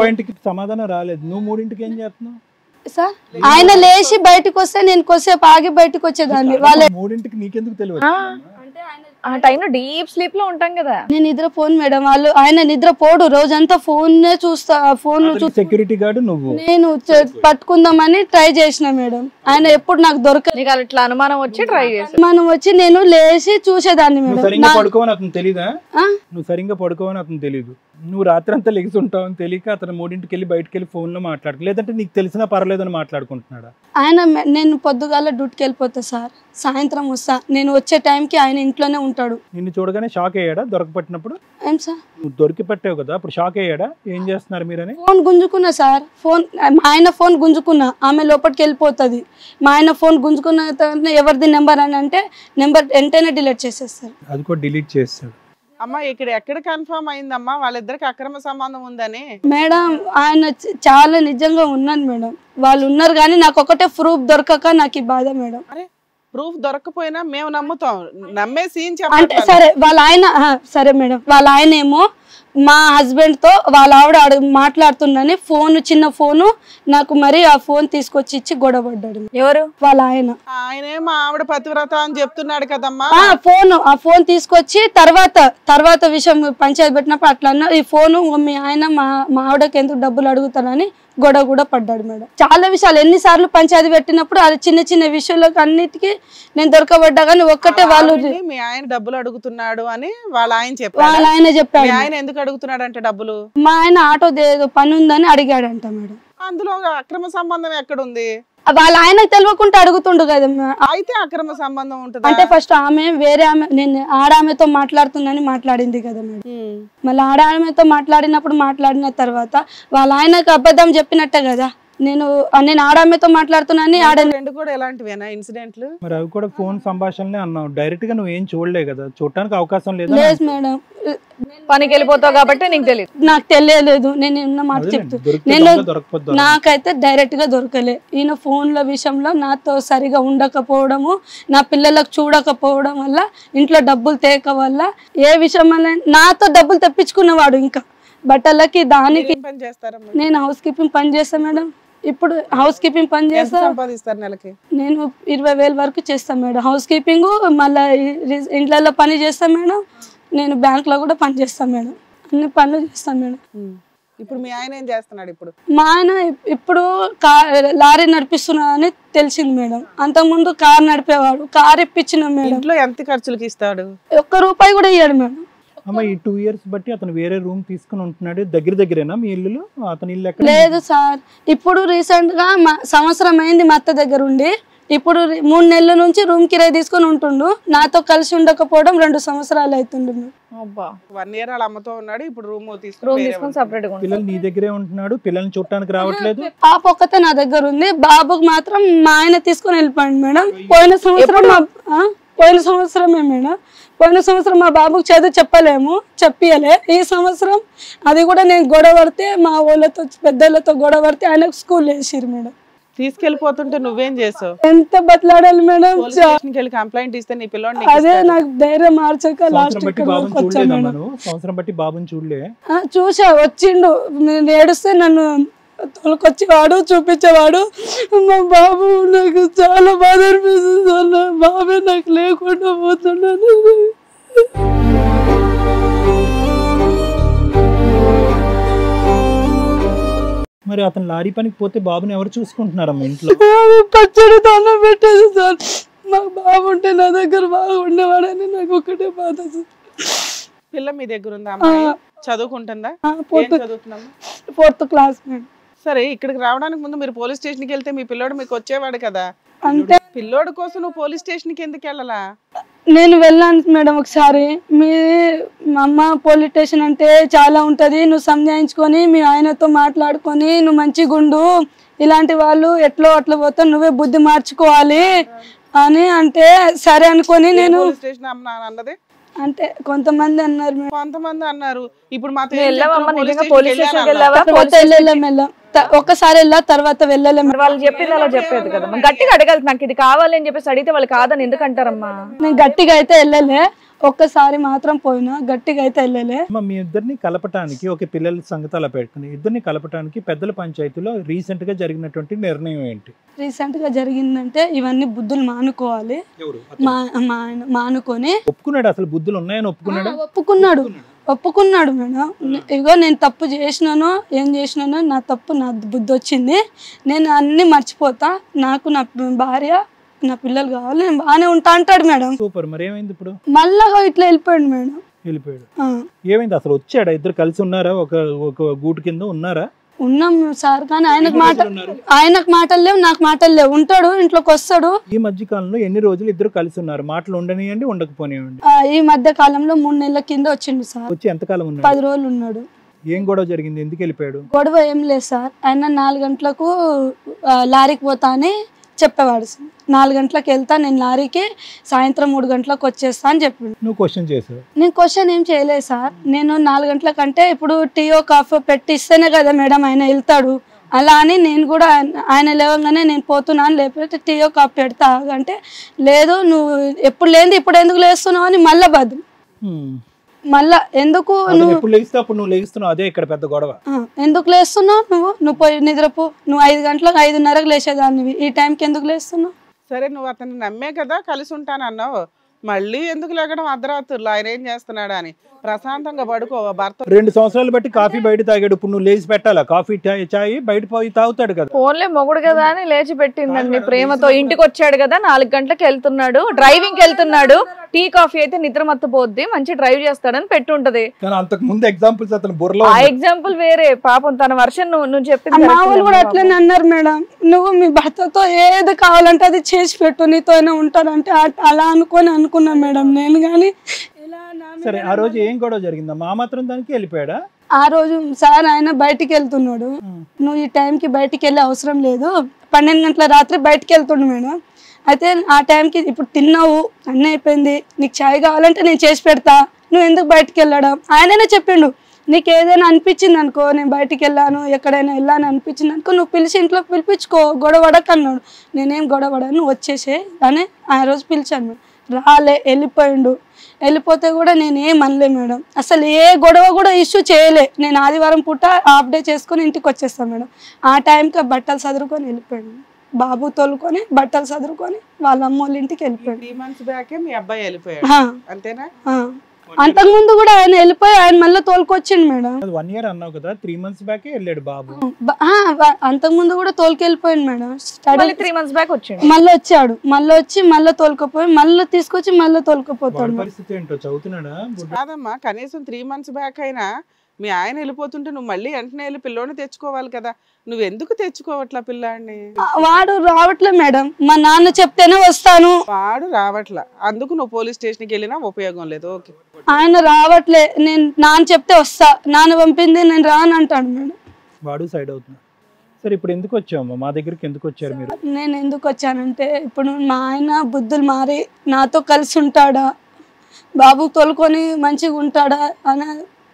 సమాధానం రాలేదు. నువ్వు 3ంటికి ఏం చేస్తున్నావు సార్? ఆయన లేచి బయటకు వస్తే నేను కొద్దిసేపు ఆగి బయటకు వచ్చేదాన్ని. వాళ్ళ 3ంటికి నీకెందుకు తెలియదు? ఆ టైంలో డీప్ స్లీప్ లో ఉంటాం కదా. నేను నిద్రపోను మేడం, ఆయన నిద్రపోడు, రోజంతా ఫోన్ చూస్తా. ఫోన్ సెక్యూరిటీ గార్డు నువ్వు. నేను పట్టుకుందామని ట్రై చేసిన మేడం, ఆయన ఎప్పుడు నాకు దొరకలేదు. ఇట్లా అనుమానం వచ్చి ట్రై చేసి మనం వచ్చి నేను లేచి చూసేదాన్ని మేడం. సరిగ్గా పడుకోవని అతను తెలీదా? నువ్వు సరిగ్గా పడుకోవని అతను తెలీదు. నువ్వు రాత్రి అంతా లెగిసి ఉంటావు అని తెలియక అతను 3ంటికి వెళ్ళి బయటకు వెళ్ళి ఫోన్లో మాట్లాడుకు, లేదంటే నీకు తెలిసినా పర్లేదని మాట్లాడుకుంటున్నాడా? ఆయన నేను పొద్దుగాల డ్యూటీకి వెళ్ళిపోతా సార్, సాయంత్రం వస్తా. నేను వచ్చే టైంకి ఆయన ఇంట్లోనే ఉంటాడు. నిన్ను చూడగానే షాక్ అయ్యాడా దొరకపట్టినప్పుడు? ఏం సార్? నువ్వు దొరికి పట్టావు కదా, అప్పుడు షాక్ అయ్యాడా ఏం చేస్తున్నారు మీరని? ఫోన్ గుంజుకున్నా సార్, మా ఆయన ఫోన్ గుంజుకున్నా, ఆమె లోపలికి వెళ్ళిపోతుంది. మా ఆయన ఫోన్ గుంజుకున్న తర్వాత ఎవరిది నెంబర్ అని అంటే నెంబర్ వెంటనే డిలీట్ చేసేస్తారు. అది కూడా డిలీట్ చేస్తాడు. అమ్మా ఇక్కడ ఎక్కడ కన్ఫర్మ్ అయిందమ్మా వాళ్ళిద్దరికి అక్రమ సంబంధం ఉందని? మేడం ఆయన చాలా నిజంగా ఉన్నాను మేడం, వాళ్ళు ఉన్నారు కానీ నాకు ఒకటే ప్రూఫ్ దొరకక నాకు ఈ బాధ మేడం. అరే ప్రూఫ్ దొరకపోయినా మేము నమ్ముతాం, నమ్మే సీన్ అంటే చెప్పండి. సరే వాళ్ళ ఆయన సరే మేడం, వాళ్ళ ఆయన ఏమో మా హస్బెండ్ తో వాళ్ళ ఆవిడ మాట్లాడుతుందని చిన్న ఫోను నాకు మరి ఆ ఫోన్ తీసుకొచ్చి ఇచ్చి గొడవపడ్డాడు. ఎవరు? వాళ్ళ ఆయన. ఆయనేమో ఆవిడ పతివ్రత అని చెప్తున్నాడు కదమ్మా. ఆ ఫోన్ తీసుకొచ్చి తర్వాత విషయం పంచాయతీ పెట్టినప్పుడు అట్లా అన్న ఈ ఫోను మీ ఆయన మా ఆవిడకి ఎందుకు డబ్బులు అడుగుతానని గొడవ కూడా పడ్డాడు మేడం. చాలా విషయాలు ఎన్నిసార్లు పంచాయతీ పెట్టినప్పుడు అది చిన్న విషయాలకు అన్నిటికీ నేను దొరకబడ్డా కానీ ఒక్కటే వాళ్ళు మీ ఆయన డబ్బులు అడుగుతున్నాడు అని వాళ్ళ ఆయన చెప్పాడు. వాళ్ళ ఆయన చెప్పాడు. ఆయన ఎందుకు అడుగుతున్నాడు అంటే డబ్బులు? మా ఆయన ఆటో పని ఉందని అడిగాడంట మేడం. అందులో అక్రమ సంబంధం ఎక్కడుంది? వాళ్ళ ఆయనకు తెలియకుండా అడుగుతుండు కదా. అయితే అక్రమ సంబంధం ఉంటుంది అంటే ఫస్ట్ ఆమె వేరే ఆమె నేను ఆడామెతో మాట్లాడుతుందని మాట్లాడింది కదా మేడం. మళ్ళీ ఆడామెతో మాట్లాడిన తర్వాత వాళ్ళ ఆయనకు అబద్ధం చెప్పినట్టే కదా. నేను ఆడామెతో మాట్లాడుతున్నాను. రెండు కూడా ఎలాంటివేనా ఇన్సిడెంట్లు? మరి అవి కూడా ఫోన్ సంభాషణలే అన్నావు, డైరెక్ట్ గా నువ్వు ఏం చూడలే కదా, చూడటానికి అవకాశం లేదు. లేదు మేడం, పనికి వెళ్ళిపోతావు కాబట్టి నీకు తెలియదు. నాకు తెలియలేదు. నేను ఉన్న మాట చెప్తున్నా, నాకైతే డైరెక్ట్ గా దొరకలే. ఈయన ఫోన్ల విషయంలో నాతో సరిగా ఉండకపోవడము, నా పిల్లలకు చూడకపోవడం వల్ల, ఇంట్లో డబ్బులు తేక వల్ల, ఏ విషయం నాతో డబ్బులు తెప్పించుకున్నవాడు. ఇంకా బట్టలకి దానికి నేను హౌస్ కీపింగ్ పని చేస్తా మేడం. ఇప్పుడు హౌస్ కీపింగ్ పని చేస్తా, నెలకి నేను 20,000 వరకు చేస్తాను మేడం. హౌస్ కీపింగ్ మళ్ళీ ఇంట్లో పని చేస్తాను మేడం. నేను బ్యాంక్ లో కూడా పని చేస్తాను మేడం. అన్ని పనులు చేస్తాను మేడం. ఇప్పుడు మీ ఆయన ఏం చేస్తున్నాడు? ఇప్పుడు మా ఆయన ఇప్పుడు లారీ నడిపిస్తున్నా అని తెలిసింది మేడం. అంతకుముందు కార్ నడిపేవాడు. కార్ ఇప్పించిన మేడం. ఇంట్లో ఎంత ఖర్చులకి ఇస్తాడు? ₹1 కూడా ఇయ్యాడు మేడం. అమ్మ ఈ 2 years బట్టి అతను వేరే రూమ్ తీసుకుని ఉంటున్నాడు. దగ్గరేనా మీ ఇల్లు? అతని ఇల్లు ఎక్కడ? లేదు సార్, ఇప్పుడు రీసెంట్ గా సంవత్సరం అయింది మా అత్త దగ్గర ఉండి. ఇప్పుడు 3 నెలల నుంచి రూమ్ కిరాయి తీసుకొని ఉంటుండు. నాతో కలిసి ఉండకపోవడం 2 సంవత్సరాలు అవుతుండు. 1 year వాళ్ళ అమ్మతో ఉన్నాడు, ఇప్పుడు రూమ్ తీసుకొని సెపరేట్ గా. పిల్లలు నీ దగ్గరే ఉంటున్నాడు, పిల్లల్ని చూడటానికి రావట్లేదు. పాప ఒక్కతే నా దగ్గర ఉంది. బాబుకి మాత్రం మా ఆయన తీసుకొని వెళ్ళిపోయింది మేడం. పోయిన సంవత్సరమే మేడం. పోయిన సంవత్సరం మా బాబుకి చదువు చెప్పలే. ఈ సంవత్సరం అది కూడా నేను గొడవ పడితే, మా వాళ్ళతో పెద్దలతో గొడవ పడితే ఆయనకు స్కూల్ వేసిరు మేడం. తీసుకెళ్లిపోతుంటే నువ్వేం చేసావు? ఎంత బతలాడాలి మేడం. కంప్లైంట్ ఇస్తే నీ పిల్లోడిని అదే నాకు ధైర్యం మార్చక లాస్ట్ సంవత్సరం బట్టి బాబుని చూడలే. చూసా, వచ్చిండు. నేను ఏడుస్తే నన్ను తోలుకొచ్చేవాడు, చూపించేవాడు. మా బాబు నాకు చాలా బాధ అనిపిస్తుంది. నా బాబే నాకు లేకుండా పోతున్నాను. మరి అతను లారీ పనికి పోతే బాబుని ఎవరు చూసుకుంటున్నారమ్మా ఇంట్లో? పచ్చడి దండం పెట్టేది సార్. మా బాబు ఉంటే నా దగ్గర బాగా ఉండేవాడని నాకు ఒకటే బాధ. పిల్ల మీ దగ్గర ఉందా? అమ్మాయి చదువుకుంటుందా? 4th class madam. సరే, ఇక్కడికి రావడానికి ముందు మీరు పోలీస్ స్టేషన్కి వెళ్తే మీ పిల్లోడు మీకు వచ్చేవాడు కదా. అంటే పిల్లోడు కోసం నువ్వు పోలీస్ స్టేషన్కి ఎందుకు వెళ్ళాలా? నేను వెళ్ళాను మేడం ఒకసారి. మా అమ్మ పోలీస్ స్టేషన్ అంటే చాలా ఉంటది, నువ్వు సంజాయించుకొని మీ ఆయనతో మాట్లాడుకొని నువ్వు మంచిగా ఉండు, ఇలాంటి వాళ్ళు ఎట్లో అట్లా పోతా, నువ్వే బుద్ధి మార్చుకోవాలి అని అంటే సరే అనుకొని నేను అన్నది. అంటే కొంతమంది అన్నారు. ఇప్పుడు ఒక్కసారి వెళ్ళా, తర్వాత వెళ్ళలేము. వాళ్ళు చెప్పింది అలా చెప్పేది కదా. గట్టిగా అడగాలి, నాకు ఇది కావాలి అని చెప్పేసి అడిగితే వాళ్ళు కాదని ఎందుకు అంటారమ్మా? నేను గట్టిగా అయితే వెళ్ళలే, ఒక్కసారి మాత్రం పోయినా, గట్టిగా అయితే వెళ్ళలే. మీ ఇద్దరిని కలపటానికి, ఒక పిల్లల సంగతి అలా పెట్టుకుని ఇద్దరిని కలపటానికి పెద్దల పంచాయతీలో రీసెంట్ గా జరిగినటువంటి నిర్ణయం ఏంటి? రీసెంట్ గా జరిగిందంటే ఇవన్నీ బుద్ధులు మానుకోవాలి. మానుకొని ఒప్పుకున్నాడు. అసలు బుద్ధులు ఉన్నాయని ఒప్పుకున్నాడు మేడం. ఇగో నేను తప్పు చేసినానో ఏం చేసినానో, నా తప్పు, నా బుద్ధి వచ్చింది, నేను అన్ని మర్చిపోతా, నాకు నా భార్య నా పిల్లలు కావాలి, నేను బాగానే ఉంటా అంటాడు మేడం. సూపర్. మరి ఏమైంది ఇప్పుడు? మళ్ళా ఇట్లా వెళ్ళిపోయాడు మేడం. వెళ్ళిపోయాడు. ఆ, ఏమైంది అసలు? వచ్చాడా? ఇద్దరు కలిసి ఉన్నారా? ఒక ఒక గూటు కింద ఉన్నారా? ఉన్నాం సార్, కానీ ఎన్ని రోజులు ఉన్నారు? ఆయనకు మాటలు లేవు, నాకు మాటలు లేవు. ఉంటాడు, ఇంట్లోకి వస్తాడు. ఈ మధ్య కాలంలో ఎన్ని రోజులు ఇద్దరు కలిసి ఉన్నారు? మాటలు ఉండనియండి, ఉండకపోనివ్వండి. ఈ మధ్య కాలంలో 3 నెలల కింద వచ్చిండు సార్. వచ్చి ఎంతకాలం ఉన్నాడు? 10 రోజులు ఉన్నాడు. ఏం గొడవ జరిగింది? ఎందుకు వెళ్ళిపోయాడు? గొడవ ఏం లేదు సార్. ఆయన 4 గంటలకు లారీకి పోతా అని చెప్పేవాడు సార్. 4 గంటలకు వెళ్తా నేను లారీకి, సాయంత్రం 3 గంటలకు వచ్చేస్తా అని చెప్పిండు. నువ్వు క్వశ్చన్ చేసావు? నేను క్వశ్చన్ ఏం చేయలేదు సార్. నేను 4 గంటలకంటే ఇప్పుడు టీయో కాఫీ పెట్టి ఇస్తేనే కదా మేడం ఆయన వెళ్తాడు. అలా అని నేను కూడా ఆయన లేవగానే నేను పోతున్నాను, లేకపోతే టీయో కాఫీ పెడతా అంటే, లేదు నువ్వు ఎప్పుడు లేని ఇప్పుడు ఎందుకు లేస్తున్నావు అని మళ్ళా బదులు. మళ్ళా ఎందుకు నువ్వు ఎప్పుడు లేస్తే అప్పుడు నువ్వు లేస్తున్నావు, అదే ఇక్కడ పెద్ద గొడవ. ఎందుకు లేస్తున్నావు, నువ్వు పోయి నిద్రపో, నువ్వు 5 గంటలకు 5:30కు లేచేదాన్ని, ఈ టైంకి ఎందుకు లేస్తున్నావు? సరే నువ్వు అతన్ని నమ్మే కదా కలిసి ఉంటానన్నావు, మళ్ళీ ఎందుకు లేకడం అర్ధరాత్రులు? ఆయన ఏం చేస్తున్నాడా అని ప్రశాంతంగా పడుకో. భర్త 2 సంవత్సరాలు బట్టి కాఫీ బయట తాగాడు, ఇప్పుడు నువ్వు లేచి పెట్టాలా? కాఫీ చాయ్ బయట పోయి తాగుతాడు కదా. ఫోన్లే మొగుడు కదా అని లేచి పెట్టిందండి ప్రేమతో. ఇంటికి వచ్చాడు కదా, 4 గంటలకు వెళ్తున్నాడు, డ్రైవింగ్ వెళ్తున్నాడు, టీ కాఫీ అయితే నిద్ర మత్తపోద్ది, మంచి డ్రైవ్ చేస్తాడని పెట్టుంటది. కానీ అంతకు ముందు ఎగ్జాంపుల్స్ అతను బుర్రలో ఆ ఎగ్జాంపుల్ వేరే. పాపం తన వర్షన్ నువ్వు చెప్పింది మా వాళ్ళు కూడా అట్లనే అన్నారు మేడం, నువ్వు మీ భర్తతో ఏది కావాలంటే అది చేసి పెట్టు, నీతోనే ఉంటాడంటే అలా అనుకున్నా మేడం నేను. కానీ సరే, ఆ రోజు ఏం గొడవ జరిగిందా? మా మాత్రం దానికి వెళ్ళిపోయాడా? ఆ రోజు సార్ ఆయన బయటికి వెళ్తున్నాడు, నువ్వు ఈ టైంకి బయటికి వెళ్ళే అవసరం లేదు, 12 గంటల రాత్రి బయటికి వెళ్తుండు మేడం. అయితే ఆ టైంకి ఇప్పుడు తిన్నావు అన్నీ అయిపోయింది, నీకు చాయ్ కావాలంటే నేను చేసి పెడతా, నువ్వు ఎందుకు బయటికి వెళ్ళడం? ఆయననే చెప్పిండు, నీకు ఏదైనా అనిపించింది అనుకో, నేను బయటికి వెళ్ళాను ఎక్కడైనా వెళ్ళాను అనిపించింది అనుకో, నువ్వు పిలిచి ఇంట్లో పిలిపించుకో, గొడవడకు అన్నాడు. నేనేం గొడవడా, నువ్వు వచ్చేసే అని ఆ రోజు పిలిచాను. రాలే, వెళ్ళిపోయిండు. వెళ్ళిపోతే కూడా నేను ఏం అనలే మేడం, అసలు ఏ గొడవ కూడా ఇష్యూ చేయలే. నేను ఆదివారం పూట హాఫ్ డే చేసుకొని ఇంటికి వచ్చేస్తాను మేడం. ఆ టైంకి బట్టలు సదురుకొని వెళ్ళిపోయాడు, బాబు తోలుకొని బట్టలు సదురుకొని వాళ్ళ అమ్మ వాళ్ళ ఇంటికి వెళ్ళిపోయాడు. 3 months బ్యాకే మీ అబ్బాయి వెళ్ళిపోయాడు అంతేనా? అంతకుముందు కూడా ఆయన వెళ్ళిపోయి ఆయన మళ్ళీ తోలుకొచ్చిండు మేడం. 1 year అన్నావు కదా, 3 months బ్యాకే వెళ్ళాడు బాబు. అంతకుముందు కూడా తోలుకెళ్ళిపోయింది మేడం. 3 months బ్యాక్ వచ్చిండు, మళ్ళీ వచ్చాడు, మళ్ళీ వచ్చి మళ్ళీ తోలుకపోయి మళ్ళీ తీసుకొచ్చి మళ్ళీ తోలుకపోతాడు. పరిస్థితి ఏంటో చదువుతున్నాడా? కాదమ్మా, కనీసం 3 months బ్యాక్ అయినా మీ ఆయన వెళ్ళిపోతుంటే నువ్వు మళ్ళీ వెంటనే వెళ్ళి పిల్లోని తెచ్చుకోవాలి కదా, నువ్వు ఎందుకు తెచ్చుకోవట్లా పిల్లాడిని? వాడు రావట్లే మేడం, మా నాన్న చెప్తేనే వస్తాను. వాడు రావట్లా, అందుకు నువ్వు పోలీస్ స్టేషన్కి వెళ్ళినా ఉపయోగం లేదు. ఓకే, ఆయన రావట్లే, నేను నాన్న చెప్తే వస్తా, నాన్న పంపింది నేను రాను అంటాడు మేడం. వాడు సైడ్ అవుతున్నాడు. సరే, ఇప్పుడు ఎందుకు వచ్చామమ్మా మా దగ్గరికి? ఎందుకు వచ్చారు మీరు? నేను ఎందుకు వచ్చానంటే, ఇప్పుడు మా ఆయన బుద్ధులు మారి నాతో కలిసి ఉంటాడా, బాబు తోలుకొని మంచిగా ఉంటాడా అని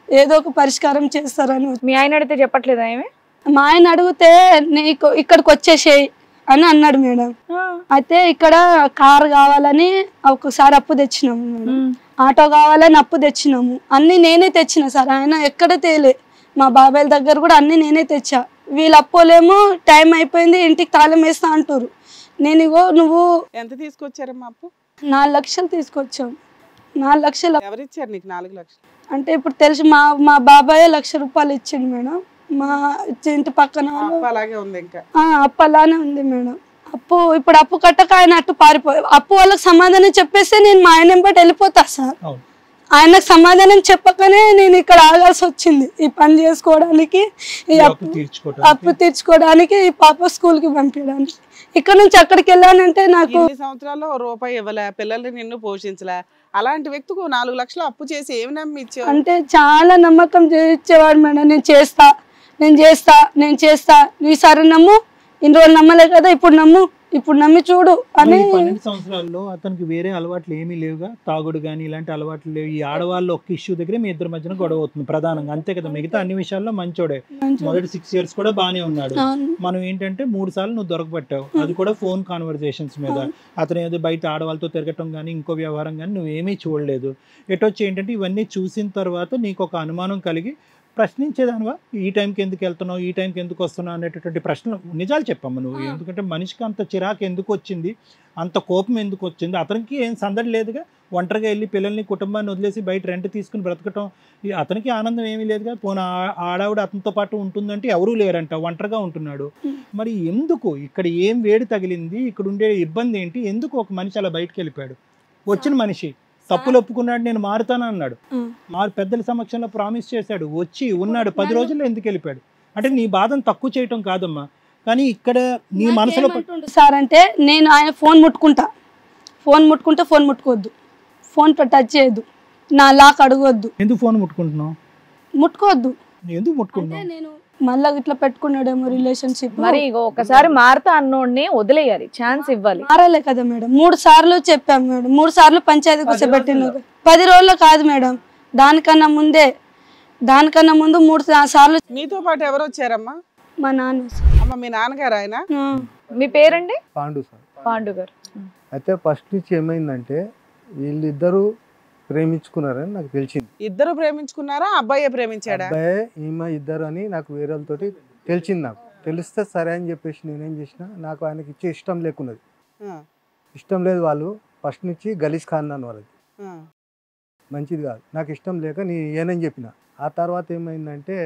ఏదో ఒక పరిష్కారం చేస్తారని. మీ ఆయన అడిగితే చెప్పట్లేదా ఏమి? మా ఆయన అడిగితే నీకు ఇక్కడికి వచ్చేసేయి అని అన్నాడు మేడం. అయితే ఇక్కడ కారు కావాలని ఒకసారి అప్పు తెచ్చినాము మేడం, ఆటో కావాలని అప్పు తెచ్చినాము, అన్ని నేనే తెచ్చిన సార్, ఆయన ఎక్కడ తేలే. మా బాబాయ్ దగ్గర కూడా అన్ని నేనే తెచ్చా. వీళ్ళు అప్పోలేమో టైం అయిపోయింది ఇంటికి తాళం వేస్తా అంటారు. నేను ఇగో నువ్వు ఎంత తీసుకొచ్చారమ్మా అప్పు? 4 లక్షలు తీసుకొచ్చాం. 4 లక్షలు ఎవరిచ్చారు నీకు 4 లక్షలు? అంటే ఇప్పుడు తెలిసి మా బాబాయ్ 1,00,000 రూపాయలు ఇచ్చిండు మేడం. మా ఇంటి పక్కన అలాగే ఉంది, ఇంకా అప్పు అలానే ఉంది మేడం. ఇప్పుడు అప్పు కట్టక ఆయన అటు పారిపోయి అప్పు వాళ్ళకి సమాధానం చెప్పేస్తే నేను మా ఆయన వెంబడి వెళ్ళిపోతా సార్. ఆయనకు సమాధానం చెప్పకనే నేను ఇక్కడ ఆగాల్సి వచ్చింది, ఈ పని చేసుకోవడానికి, ఈ అప్పు తీర్చుకోవడానికి, ఈ పాప స్కూల్కి పంపించడానికి. ఇక్కడ నుంచి అక్కడికి వెళ్ళానంటే నాకు 2 సంవత్సరాల్లో రూపాయి ఇవ్వలే, పిల్లల్ని నిన్ను పోషించలే, అలాంటి వ్యక్తికి 4 లక్షలు అప్పు చేసి ఏమి నమ్మి ఇచ్చావు? అంటే చాలా నమ్మకం ఇచ్చేవాడు మేడం. నేను చేస్తా ఈసారి నమ్ము, ఇన్ని రోజులు నమ్మలే కదా, ఇప్పుడు నమ్మి చూడు అని. 12 సంవత్సరాల్లో అతనికి వేరే అలవాట్లు ఏమీ లేవుగా, తాగుడు కానీ ఇలాంటి అలవాట్లు లేవు. ఈ ఆడవాళ్ళు ఒక ఇష్యూ దగ్గర మీ ఇద్దరి మధ్యన గొడవ అవుతుంది ప్రధానంగా, అంతే కదా? మిగతా అన్ని విషయాల్లో మంచోడే. మొదటి 6 years కూడా బానే ఉన్నాడు. మనం ఏంటంటే 3 సార్లు నువ్వు దొరకబట్టావు, అది కూడా ఫోన్ కాన్వర్జేషన్స్ మీద. అతను ఏదో బయట ఆడవాళ్ళతో తిరగటం కానీ ఇంకో వ్యవహారం కానీ నువ్వేమీ చూడలేదు. ఎటొచ్చి ఏంటంటే ఇవన్నీ చూసిన తర్వాత నీకు ఒక అనుమానం కలిగి ప్రశ్నించేదానివా? ఈ టైంకి ఎందుకు వెళ్తున్నావు, ఈ టైంకి ఎందుకు వస్తున్నావు అనేటటువంటి ప్రశ్నలు నిజాలు చెప్పమ్మా నువ్వు. ఎందుకంటే మనిషికి అంత చిరాకు ఎందుకు వచ్చింది, అంత కోపం ఎందుకు వచ్చింది? అతనికి ఏం సందడి లేదుగా, ఒంటరిగా వెళ్ళి పిల్లల్ని కుటుంబాన్ని వదిలేసి బయట రెంట్ తీసుకుని బ్రతకటం, అతనికి ఆనందం ఏమీ లేదుగా. పోనీ ఆడవిడ అతనితో పాటు ఉంటుందంటే ఎవరూ లేరంట, ఒంటరిగా ఉంటున్నాడు. మరి ఎందుకు ఇక్కడ ఏం వేడి తగిలింది, ఇక్కడ ఉండే ఇబ్బంది ఏంటి, ఎందుకు ఒక మనిషి అలా బయటకు వెళ్ళిపోయాడు? వచ్చిన మనిషి తప్పులు ఒప్పుకున్నాడు, నేను మారుతాను అన్నాడు. ఉం. పెద్దల సమక్షంలో ప్రామిస్ చేశాడు, వచ్చి ఉన్నాడు, 10 రోజుల్లో ఎందుకు వెళ్ళిపోయాడు? అంటే నీ బాధను తక్కువ చేయటం కాదమ్మా, కానీ ఇక్కడ నీ మనసులో ఏమంటుండు సార్ అంటే, నేను ఆయన ఫోన్ ముట్టుకుంటే ఫోన్ ముట్టుకోవద్దు, ఫోన్ టచ్ చేయొద్దు, నా లాక్ అడగొద్దు, ఎందుకు ఫోన్ ముట్టుకుంటున్నావు? ముట్టుకోవద్దు. ఎందుకు అంటే ముట్టుకుంటున్నావు? నేను మళ్ళా ఇట్లా పెట్టుకున్నాడేమో రిలేషన్షిప్. మరి ఇగో ఒకసారి మారుతా అన్నోడిని వదిలేయాలి, ఛాన్స్ ఇవ్వాలి. మారాలే కదా మేడం, 3 సార్లు చెప్పాం మేడం, 3 సార్లు పంచాయతీ కూర్చోబెట్టిన 10 రోజుల్లో కాదు మేడం, దానికన్నా ముందు 3 సార్లు. మీతో పాటు ఎవరు వచ్చారమ్మా? మా నాన్న. అమ్మ మీ నాన్నగారు ఆయన? మీ పేరండి? పాండు సార్. పాండు గారు. అయితే ఫస్ట్ నుంచి ఏమైందంటే వీళ్ళిద్దరూ ప్రేమించుకున్నారని నాకు తెలిసింది. ఇద్దరు ప్రేమించుకున్నారా? అబ్బాయే ప్రేమించాడా? అబ్బాయి ఈమె ఇద్దరు అని నాకు వేరే వాళ్ళతోటి తెలిసింది. నాకు తెలిస్తే సరే అని చెప్పేసి నేనేం చేసిన, నాకు ఆయనకి ఇచ్చే ఇష్టం లేకున్నది, ఆ, ఇష్టం లేదు. వాళ్ళు ఫస్ట్ నుంచి గలీజ్ ఖాందాన్ వాళ్ళది, ఆ. మంచిది కాదు, నాకు ఇష్టం లేక నేను ఏనని చెప్పిన. ఆ తర్వాత ఏమైందంటే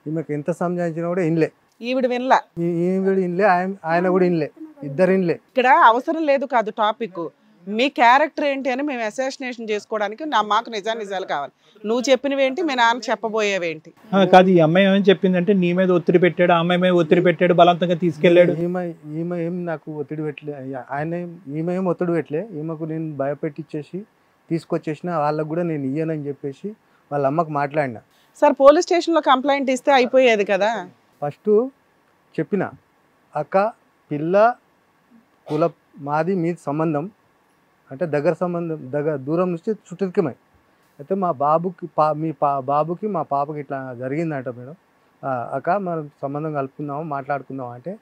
ఈమెకు ఎంత సంజాయించినా కూడా ఇన్లే, ఈవిడ వినలా. ఈమె కూడా ఇన్లే, ఆయన కూడా ఇన్లే, ఇద్దరు ఇన్లే. ఇక్కడ అవసరం లేదు కాదు టాపిక్, మీ క్యారెక్టర్ ఏంటి అని మేము అసాసినేషన్ చేసుకోవడానికి మాకు నిజాలు కావాలి. నువ్వు చెప్పినవేంటి, మీ నాన్న చెప్పబోయేవేంటి? కాదు, ఈ అమ్మాయి ఏమని చెప్పిందంటే నీ మీద ఒత్తిడి పెట్టాడు, ఆ అమ్మాయి మీద ఒత్తిడి పెట్టాడు, బలవంతంగా తీసుకెళ్ళాడు. ఈమె ఏం నాకు ఒత్తిడి పెట్టలే, ఈమె ఏం ఒత్తిడి పెట్టలే. ఈమెకు నేను భయపెట్టించేసి తీసుకొచ్చేసిన, వాళ్ళకు కూడా నేను ఇయ్యనని చెప్పేసి వాళ్ళ అమ్మకు మాట్లాడినా. సార్ పోలీస్ స్టేషన్లో కంప్లైంట్ ఇస్తే అయిపోయేది కదా. ఫస్ట్ చెప్పిన, అక్క పిల్ల కుల మాది మీ సంబంధం అంటే దగ్గర సంబంధం, దూరం నుంచి చుట్టరికమై. అయితే మా బాబుకి బాబుకి మా పాపకి ఇట్లా జరిగిందంట మేడం. అక్క మనం సంబంధం కలుపుకుందాము, మాట్లాడుకుందాం అంటే,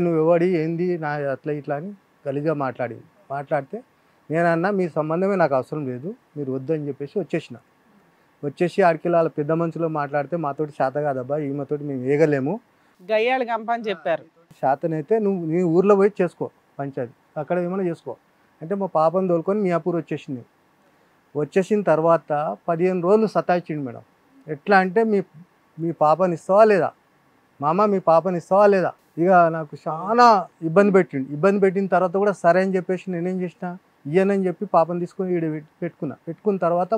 నువ్వు ఎవడి ఏంది నా అట్లా ఇట్లా అని గలీజ్గా మాట్లాడితే నేనన్నా మీ సంబంధమే నాకు అవసరం లేదు, మీరు వద్దు అని చెప్పేసి వచ్చేసి ఆడికి వాళ్ళ పెద్ద మనుషులు మాట్లాడితే మాతోటి శాత కాదబ్బా, ఈమెతోటి మేము వేయగలేము, గయ్యాళి గంప అని చెప్పారు. శాతనైతే నీ ఊర్లో పోయి చేసుకో, పంచాయతీ అక్కడ ఏమైనా చేసుకో అంటే మా పాపను తోలుకొని మియాపూర్ వచ్చేసిన తర్వాత 15 రోజులు సతాయించిండు మేడం. ఎట్లా అంటే మీ పాపని ఇస్తావా లేదా, మామ మీ పాపని ఇస్తావా లేదా. ఇక నాకు చాలా ఇబ్బంది పెట్టిన తర్వాత కూడా సరే అని చెప్పేసి నేనేం చేసిన, ఇయ్యనని చెప్పి పాపని తీసుకొని ఈడ పెట్టుకున్న తర్వాత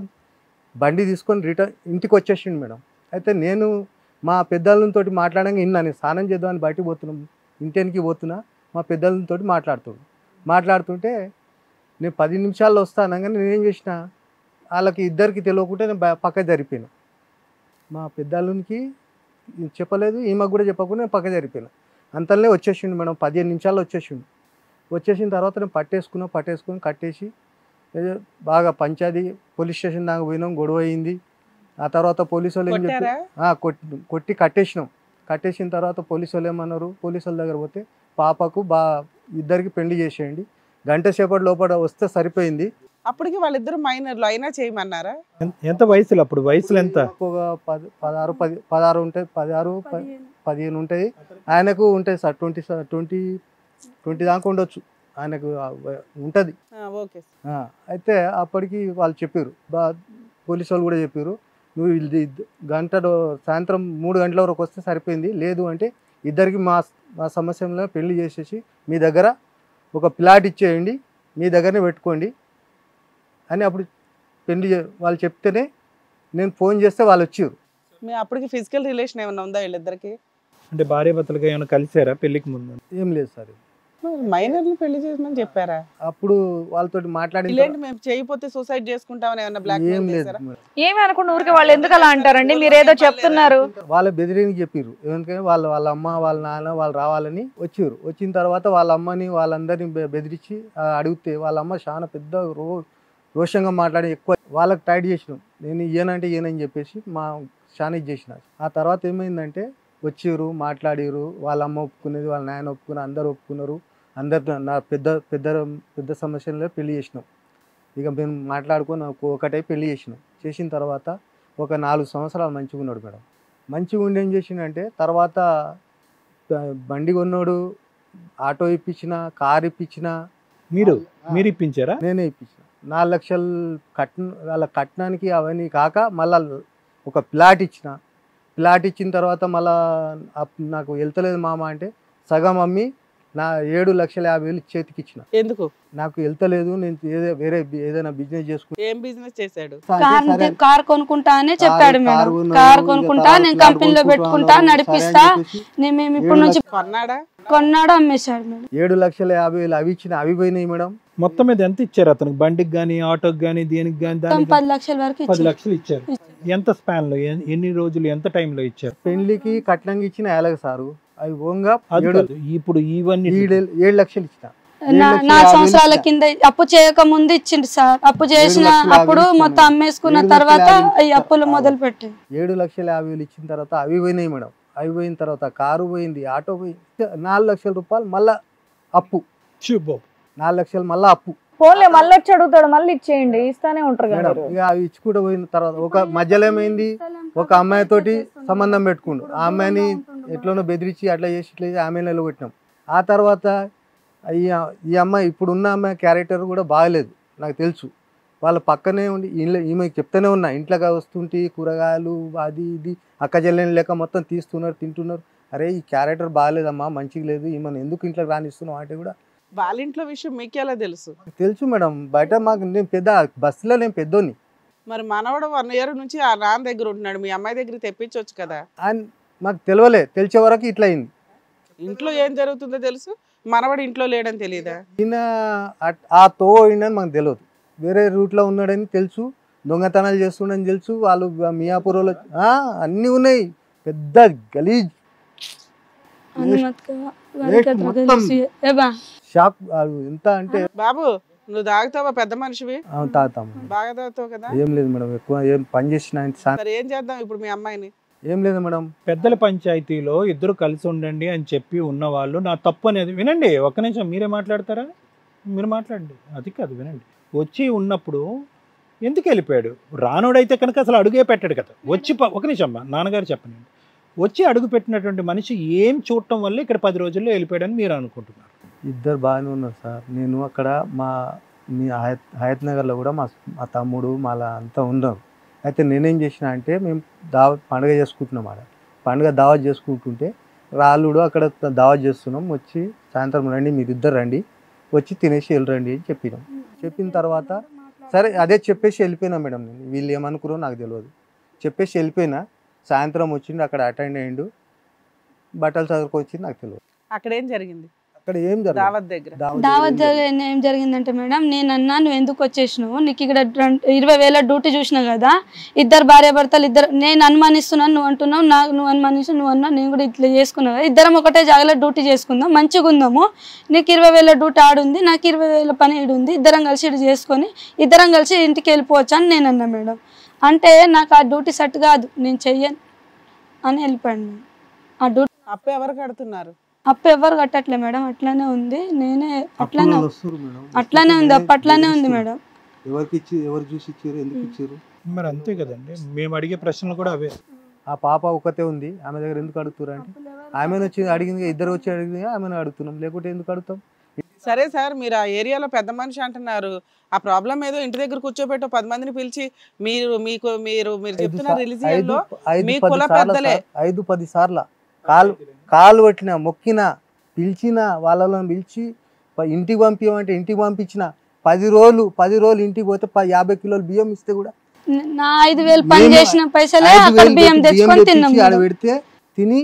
బండి తీసుకొని రిటర్న్ ఇంటికి వచ్చేసిండు మేడం. అయితే నేను మా పెద్దలతో మాట్లాడంగా నేను స్నానం చేద్దామని బయటకు పోతున్నాం, ఇంటికి పోతున్నా, మా పెద్దలతో మాట్లాడుతుంటే నేను 10 నిమిషాల్లో వస్తాను కానీ నేనేం చేసిన, వాళ్ళకి ఇద్దరికి తెలియకుంటే నేను పక్క జరిపోయాను. మా పెద్దలకి చెప్పలేదు, ఈమెకు కూడా చెప్పకుండా నేను పక్క జరిపోయాను. అంతలోనే వచ్చేసిండు మేడం, 15 నిమిషాల్లో వచ్చేసిన తర్వాత నేను పట్టేసుకుని కట్టేసి బాగా పంచాయతీ పోలీస్ స్టేషన్ దాకా పోయినాం, గొడవ అయింది. ఆ తర్వాత పోలీసు వాళ్ళు ఏం చెప్పి కొట్టి కట్టేసిన తర్వాత పోలీసు వాళ్ళు ఏమన్నారు, పోలీసు వాళ్ళ దగ్గర పోతే పాపకు ఇద్దరికి పెళ్లి చేసేయండి, గంట సేపటి లోపల వస్తే సరిపోయింది. అప్పటికి వాళ్ళిద్దరు మైనర్లు అయినా చేయమన్నారా? ఎంత వయసులో అప్పుడు? వయసులో ఎంత? ఒక 16 ఉంటాయి, 15 ఉంటాయి. ఆయనకు ఉంటాయి సార్ 20 దాకా ఉండొచ్చు, ఆయనకు ఉంటుంది. అయితే అప్పటికి వాళ్ళు చెప్పారు, పోలీసు వాళ్ళు కూడా చెప్పారు, నువ్వు సాయంత్రం 3 గంటల వరకు వస్తే సరిపోయింది, లేదు అంటే ఇద్దరికి మా సమస్యలో పెళ్లి చేసేసి మీ దగ్గర ఒక ప్లాట్ ఇచ్చేయండి, మీ దగ్గరనే పెట్టుకోండి అని అప్పుడు వాళ్ళు చెప్తేనే నేను ఫోన్ చేస్తే వాళ్ళు వచ్చారు. మీ అప్పటికి ఫిజికల్ రిలేషన్ ఏమైనా ఉందా వీళ్ళిద్దరికి? అంటే భార్య భర్తలుగా ఏమైనా కలిసారా పెళ్లికి ముందు? ఏం లేదు సార్. మైనర్లు పెళ్లి చేసినని చెప్పారా? అప్పుడు వాళ్ళతో మాట్లాడి మేము చేయకపోతే సూసైడ్ చేసుకుంటామని ఏమన్నా బ్లాక్ ఏం లేదు, ఏమి అనుకున్న ఊరికి వాళ్ళు ఎందుకు అలా అంటారండి? మీరు ఏదో చెప్తున్నారు. వాళ్ళ బెదిరిని చెప్పారు, ఎందుకంటే వాళ్ళ అమ్మ వాళ్ళ నాన్న వాళ్ళు రావాలని వచ్చారు. వచ్చిన తర్వాత వాళ్ళ అమ్మని వాళ్ళందరినీ బెదిరించి అడిగితే వాళ్ళ అమ్మ చాలా పెద్ద రోషంగా మాట్లాడి ఎక్కువ వాళ్ళకి టైట్ చేసినాం, నేను ఇయ్యనని చెప్పేసి చాలా ఇది చేసిన. ఆ తర్వాత ఏమైందంటే వచ్చారు, మాట్లాడారు, వాళ్ళ అమ్మ ఒప్పుకునేది, వాళ్ళ నాయన ఒప్పుకున్నారు, అందరు ఒప్పుకున్నారు. అందరు నా పెద్ద సమస్యలో పెళ్లి చేసినాం. ఇక మేము మాట్లాడుకొని ఒకటే పెళ్లి చేసిన తర్వాత ఒక 4 సంవత్సరాలు మంచిగా ఉన్నాడు మేడం. మంచిగా ఉండి ఏం చేసిండంటే తర్వాత బండి కొన్నాడు, ఆటో ఇప్పించిన, కారు ఇప్పించిన. మీరు ఇప్పించారా? నేనే ఇప్పించిన. 4 లక్షలు వాళ్ళ కట్నానికి అవన్నీ కాక మళ్ళా ఒక ప్లాట్ ఇచ్చిన తర్వాత మళ్ళా నాకు వెళ్తలేదు మామ అంటే సగం అమ్మి నా 7,50,000 చేతికి ఇచ్చిన. ఎందుకు? నాకు వెళ్తలేదు, నేను వేరే ఏదైనా బిజినెస్ చేసుకుంటా. ఏం బిజినెస్ చేశాడు? కార్ కొనుక్కుంటా అని చెప్పాడు మేడం. కార్ కొనుక్కుంటా, నేను కంపెనీలో పెట్టుకుంటా, నడిపిస్తా, మేము ఇప్పుడు నుంచి కొన్నాడు, అమ్మేశాడు మేడం. 7,50,000 అవి ఇచ్చిన, అవి పోయినాయి మేడం. మొత్తం మీద ఎంత ఇచ్చారు అతనికి? బండికి కానీ, ఆటోకి కానీ, దేనికి కానీ? 10 లక్షల వరకు 10 లక్షలు ఇచ్చారు. ఎంత స్పాన్ లో, ఎన్ని రోజులు, ఎంత టైంలో ఇచ్చారు? పెళ్లికి కట్నంగా ఇచ్చిన ఏలగ సారు, అవి ఓంగా ఇప్పుడు ఇవన్నీ 7 లక్షలు ఇచ్చిన. 4 సంవత్సరాల కింద అప్పు చేయక ముందు ఇచ్చిండు సార్. అప్పు చేసిన అప్పుడు మొత్తం అమ్మేసుకున్న తర్వాత ఈ అప్పులు మొదలు పెట్టాయి. 7,50,000 ఇచ్చిన తర్వాత అవి పోయినాయి మేడం. అవి పోయిన తర్వాత కారు పోయింది, ఆటో పోయింది. 4 లక్షల రూపాయలు మళ్ళా అప్పు. 4 లక్షలు మళ్ళా అప్పు. ఫోన్లే మళ్ళీ వచ్చి అడుగుతాడు, మళ్ళీ ఇచ్చేయండి, ఇస్తానే ఉంటారు మేడం. ఇక అవి ఇచ్చి కూడా పోయిన తర్వాత ఒక మధ్యలో ఏమైంది, ఒక అమ్మాయి తోటి సంబంధం పెట్టుకుండు. ఆ అమ్మాయిని ఎట్లనో బెదిరించి అట్లా చేసి ఇట్లా ఆమె నిలబెట్టినాం. ఆ తర్వాత ఈ అమ్మాయి, ఇప్పుడు ఉన్న అమ్మాయి క్యారెక్టర్ కూడా బాగలేదు, నాకు తెలుసు. వాళ్ళ పక్కనే ఉండి ఈమె చెప్తూనే ఉన్నా, ఇంట్లోకి వస్తుంటే కూరగాయలు అది ఇది అక్క చెల్లెని లేక మొత్తం తీస్తున్నారు, తింటున్నారు. అరే ఈ క్యారెక్టర్ బాగలేదమ్మా, మంచిగా లేదు, ఈమెను ఎందుకు ఇంట్లోకి రానిస్తున్నాం అంటే కూడా. వాళ్ళ ఇంట్లో విషయం మీకు ఎలా తెలుసు? తెలుసు మేడం, బయట మాకు, నేను పెద్ద బస్సులో నేను పెద్దోని. మరి మనవడు 1 year నుంచి ఆ నాన్న దగ్గర ఉంటున్నాడు, మీ అమ్మాయి దగ్గర తెప్పించవచ్చు కదా. అని మాకు తెలియలే, తెలిసే వరకు ఇట్లా అయింది. ఇంట్లో ఏం జరుగుతుందో తెలుసు, మనవడు ఇంట్లో లేడని తెలియదా? ఈయన ఆ తో అయిందని మాకు తెలియదు, వేరే రూట్లో ఉన్నాడని తెలుసు, దొంగతనాలు చేస్తుండని తెలుసు. వాళ్ళు మియాపూర్లో అన్నీ ఉన్నాయి, పెద్ద గలీజ్ షాప్. ఎంత అంటే బాబు నువ్వు తాగుతావా? పెద్ద మనిషివి. తాగుతాం. బాగా తాగుతావు కదా. ఏం లేదు మేడం, ఎక్కువ ఏం పని చేసిన. ఏం చేద్దాం ఇప్పుడు మీ అమ్మాయిని? ఏం లేదు మేడం, పెద్దల పంచాయతీలో ఇద్దరు కలిసి ఉండండి అని చెప్పి ఉన్నవాళ్ళు నా తప్పు అనేది వినండి. ఒక్క నిమిషం మీరే మాట్లాడతారా? మీరు మాట్లాడండి, అది కాదు వినండి. వచ్చి ఉన్నప్పుడు ఎందుకు వెళ్ళిపోయాడు? రానోడైతే కనుక అసలు అడుగే పెట్టాడు కదా. వచ్చి ఒక నిమిషం నాన్నగారు చెప్పండి, వచ్చి అడుగు పెట్టినటువంటి మనిషి ఏం చూడటం వల్ల ఇక్కడ 10 రోజుల్లో వెళ్ళిపోయాడని మీరు అనుకుంటున్నారు? ఇద్దరు బాగానే ఉన్నారు సార్. నేను అక్కడ మీ హయత్ నగర్లో కూడా మా తమ్ముడు మాలా అంతా ఉన్నారు. అయితే నేనేం చేసిన అంటే, మేము పండుగ చేసుకుంటున్నాం, ఆడ పండుగ దావత్ చేసుకుంటుంటే రాళ్ళుడు అక్కడ దావత్ చేస్తున్నాం, వచ్చి సాయంత్రం రండి, మీరు ఇద్దరు రండి, వచ్చి తినేసి వెళ్ళరండి అని చెప్పినాం. చెప్పిన తర్వాత సరే అదే చెప్పేసి వెళ్ళిపోయినా మేడం. నేను వీళ్ళు ఏమనుకున్నారో నాకు తెలియదు, చెప్పేసి వెళ్ళిపోయినా. సాయంత్రం వచ్చిండు, అక్కడ అటెండ్ అయ్యిండు, బట్టలు చదువుకొచ్చింది, నాకు తెలియదు అక్కడ ఏం జరిగింది. అక్కడ ఏం జరిగింది దావత్ దగ్గర ఏం జరిగిందంటే మేడం, నేను అన్నా నువ్వు ఎందుకు వచ్చేసినావు, నీకు ఇక్కడ 20,000 డ్యూటీ చూసినా కదా, ఇద్దరు భార్య భర్తలు ఇద్దరు, నేను అనుమానిస్తున్నాను, నువ్వు అంటున్నావు, నువ్వు అనుమానిస్తు, నువ్వు అన్నా, నేను కూడా ఇట్లా చేసుకున్నావు కదా, ఇద్దరం ఒకటే జాగాలో డ్యూటీ చేసుకుందాం, మంచిగా ఉందాము, నీకు 20,000 డ్యూటీ ఆడుంది, నాకు 20,000 పని ఈడుంది, ఇద్దరం కలిసి ఇటు చేసుకొని ఇద్దరం కలిసి ఇంటికి వెళ్ళిపోవచ్చు అని నేను అన్నా మేడం. అంటే నాకు ఆ డ్యూటీ సెట్ కాదు, నేను చెయ్యను అని వెళ్ళిపోయాను. ఆ డ్యూటీ అప్పు ఎవరు కడుతున్నారు? అప్పు ఎవరు కట్టట్లే మేడం, అట్లానే ఉంది. నేనే అట్లానే ఉంది, అప్పు అట్లానే ఉంది మేడం. ఎవరు చూసి ఇచ్చారు, ఎందుకు ఇచ్చారు? మరి అంతే కదండి, మేము అడిగే ప్రశ్నలు కూడా అవే. ఆ పాప ఒకతే ఉంది, ఆమె దగ్గర ఎందుకు అడుగుతారు అంటే, ఆమెను వచ్చి అడిగింది, ఇద్దరు వచ్చి అడిగింది, ఆమెను అడుగుతున్నాం, లేకుంటే ఎందుకు అడుగుతాం? సరే సార్, మీరు ఆ ఏరియాలో పెద్ద మనిషి అంటున్నారు, ఆ ప్రాబ్లం ఏదో ఇంటి దగ్గర కూర్చోబెట్టి 10 మందిని పిలిచి మీరు చెప్తున్న రిలీజియన్ లో మీ కుల పెద్దలే 5-10 సార్లు కాలు పట్టిన, మొక్కిన, పిలిచిన, వాళ్ళని పిలిచి ఇంటికి పంపించమంటే ఇంటికి పంపించిన. 10 రోజులు ఇంటికి పోతే 50 కిలోలు బియ్యం ఇస్తే కూడా నా 5,000 పని చేసిన పైసలే అక్కడ బియ్యం తెచ్చుకొని తిన్నాం. ఆడ పెడితే తిని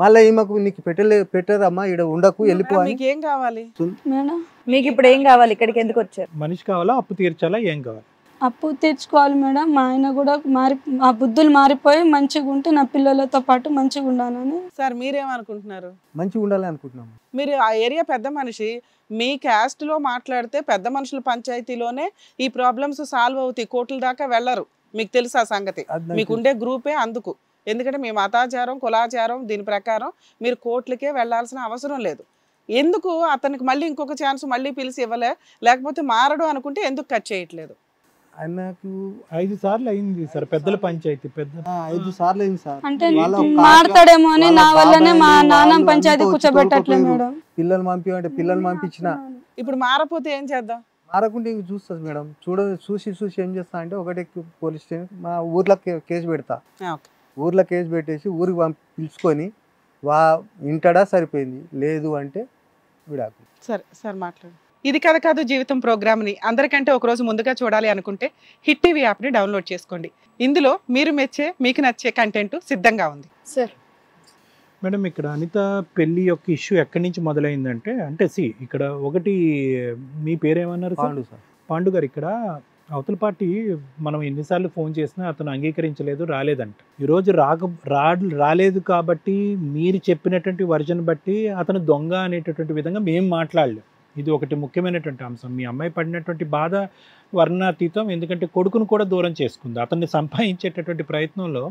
మళ్ళీ ఈమెకు నీకు పెట్టరమ్మా, ఇక్కడ ఉండకు, వెళ్ళిపోవాలి. మీకు ఏం కావాలి మేడం? మీకు ఇప్పుడు ఏం కావాలి? ఇక్కడికి ఎందుకు వచ్చారు? మనిషి కావాలా, అప్పు తీర్చాలా, ఏం కావాలి? అప్పు తీర్చుకోవాలి మేడం. మా ఆయన కూడా ఆ బుద్ధులు మారిపోయి మంచిగా ఉంటే నా పిల్లలతో పాటు మంచిగా ఉండాలని. సార్ మీరేమనుకుంటున్నారు? మంచిగా ఉండాలి అనుకుంటున్నాం. మీరు ఆ ఏరియా పెద్ద మనిషి, మీ క్యాస్ట్ లో మాట్లాడితే పెద్ద మనుషుల పంచాయతీలోనే ఈ ప్రాబ్లమ్స్ సాల్వ్ అవుతాయి, కోర్టుల దాకా వెళ్ళరు. మీకు తెలుసు ఆ సంగతి, మీకుండే గ్రూపే అందుకు. ఎందుకంటే మీ మతాచారం, కులాచారం, దీని ప్రకారం మీరు కోర్టులకే వెళ్లాల్సిన అవసరం లేదు. ఎందుకు అతనికి మళ్ళీ ఇంకొక ఛాన్స్ మళ్ళీ పిలిచి ఇవ్వలే, లేకపోతే మారడు అనుకుంటే ఎందుకు కట్ చేయట్లేదు? ఆయనకు 5 సార్లు అయింది సార్ పెద్దల పంచాయతీ. 5 సార్లు అయింది సార్. అంటే మారుతాడేమో అని నా వల్లనే మా నాన్న పంచాయతీ కూర్చోబెట్టట్లేదు మేడం. పిల్లలు పంపించమంటే పిల్లలు పంపించిన. ఇప్పుడు మారపోతే ఏం చేద్దాం? మారకుంటే ఇంక చూస్తుంది మేడం. చూసి ఏం చేస్తా అంటే, ఒకటి పోలీస్ స్టేషన్ మా ఊర్లో కేసు పెడతా. ఊర్లో కేసు పెట్టేసి ఊరికి పిలుచుకొని ఇంటడా సరిపోయింది, లేదు అంటే విడాకులు. సరే సార్ మాట్లాడు. ఇది కథ కాదు జీవితం ప్రోగ్రామ్ని అందరికంటే ఒక రోజు ముందుగా చూడాలి అనుకుంటే హిట్ టీవీ యాప్ని డౌన్లోడ్ చేసుకోండి. ఇందులో మీరు మెచ్చే మీకు నచ్చే కంటెంట్ సిద్ధంగా ఉంది. సార్ మేడం ఇక్కడ అనిత పెళ్లి యొక్క ఇష్యూ ఎక్కడి నుంచి మొదలైందంటే అంటే ఇక్కడ ఒకటి మీ పేరేమన్నారు సార్? పాండు సార్. పాండు గారు ఇక్కడ అవతల పార్టీ మనం ఎన్నిసార్లు ఫోన్ చేసినా అతను అంగీకరించలేదు, రాలేదంట. ఈరోజు రాలేదు కాబట్టి మీరు చెప్పినటువంటి వర్జన్ బట్టి అతను దొంగ అనేటటువంటి విధంగా మేము మాట్లాడలేం. ఇది ఒకటి ముఖ్యమైనటువంటి అంశం. మీ అమ్మాయి పడినటువంటి బాధ వర్ణాతీతం. ఎందుకంటే కొడుకును కూడా దూరం చేసుకుంది. అతన్ని సంపాదించేటటువంటి ప్రయత్నంలో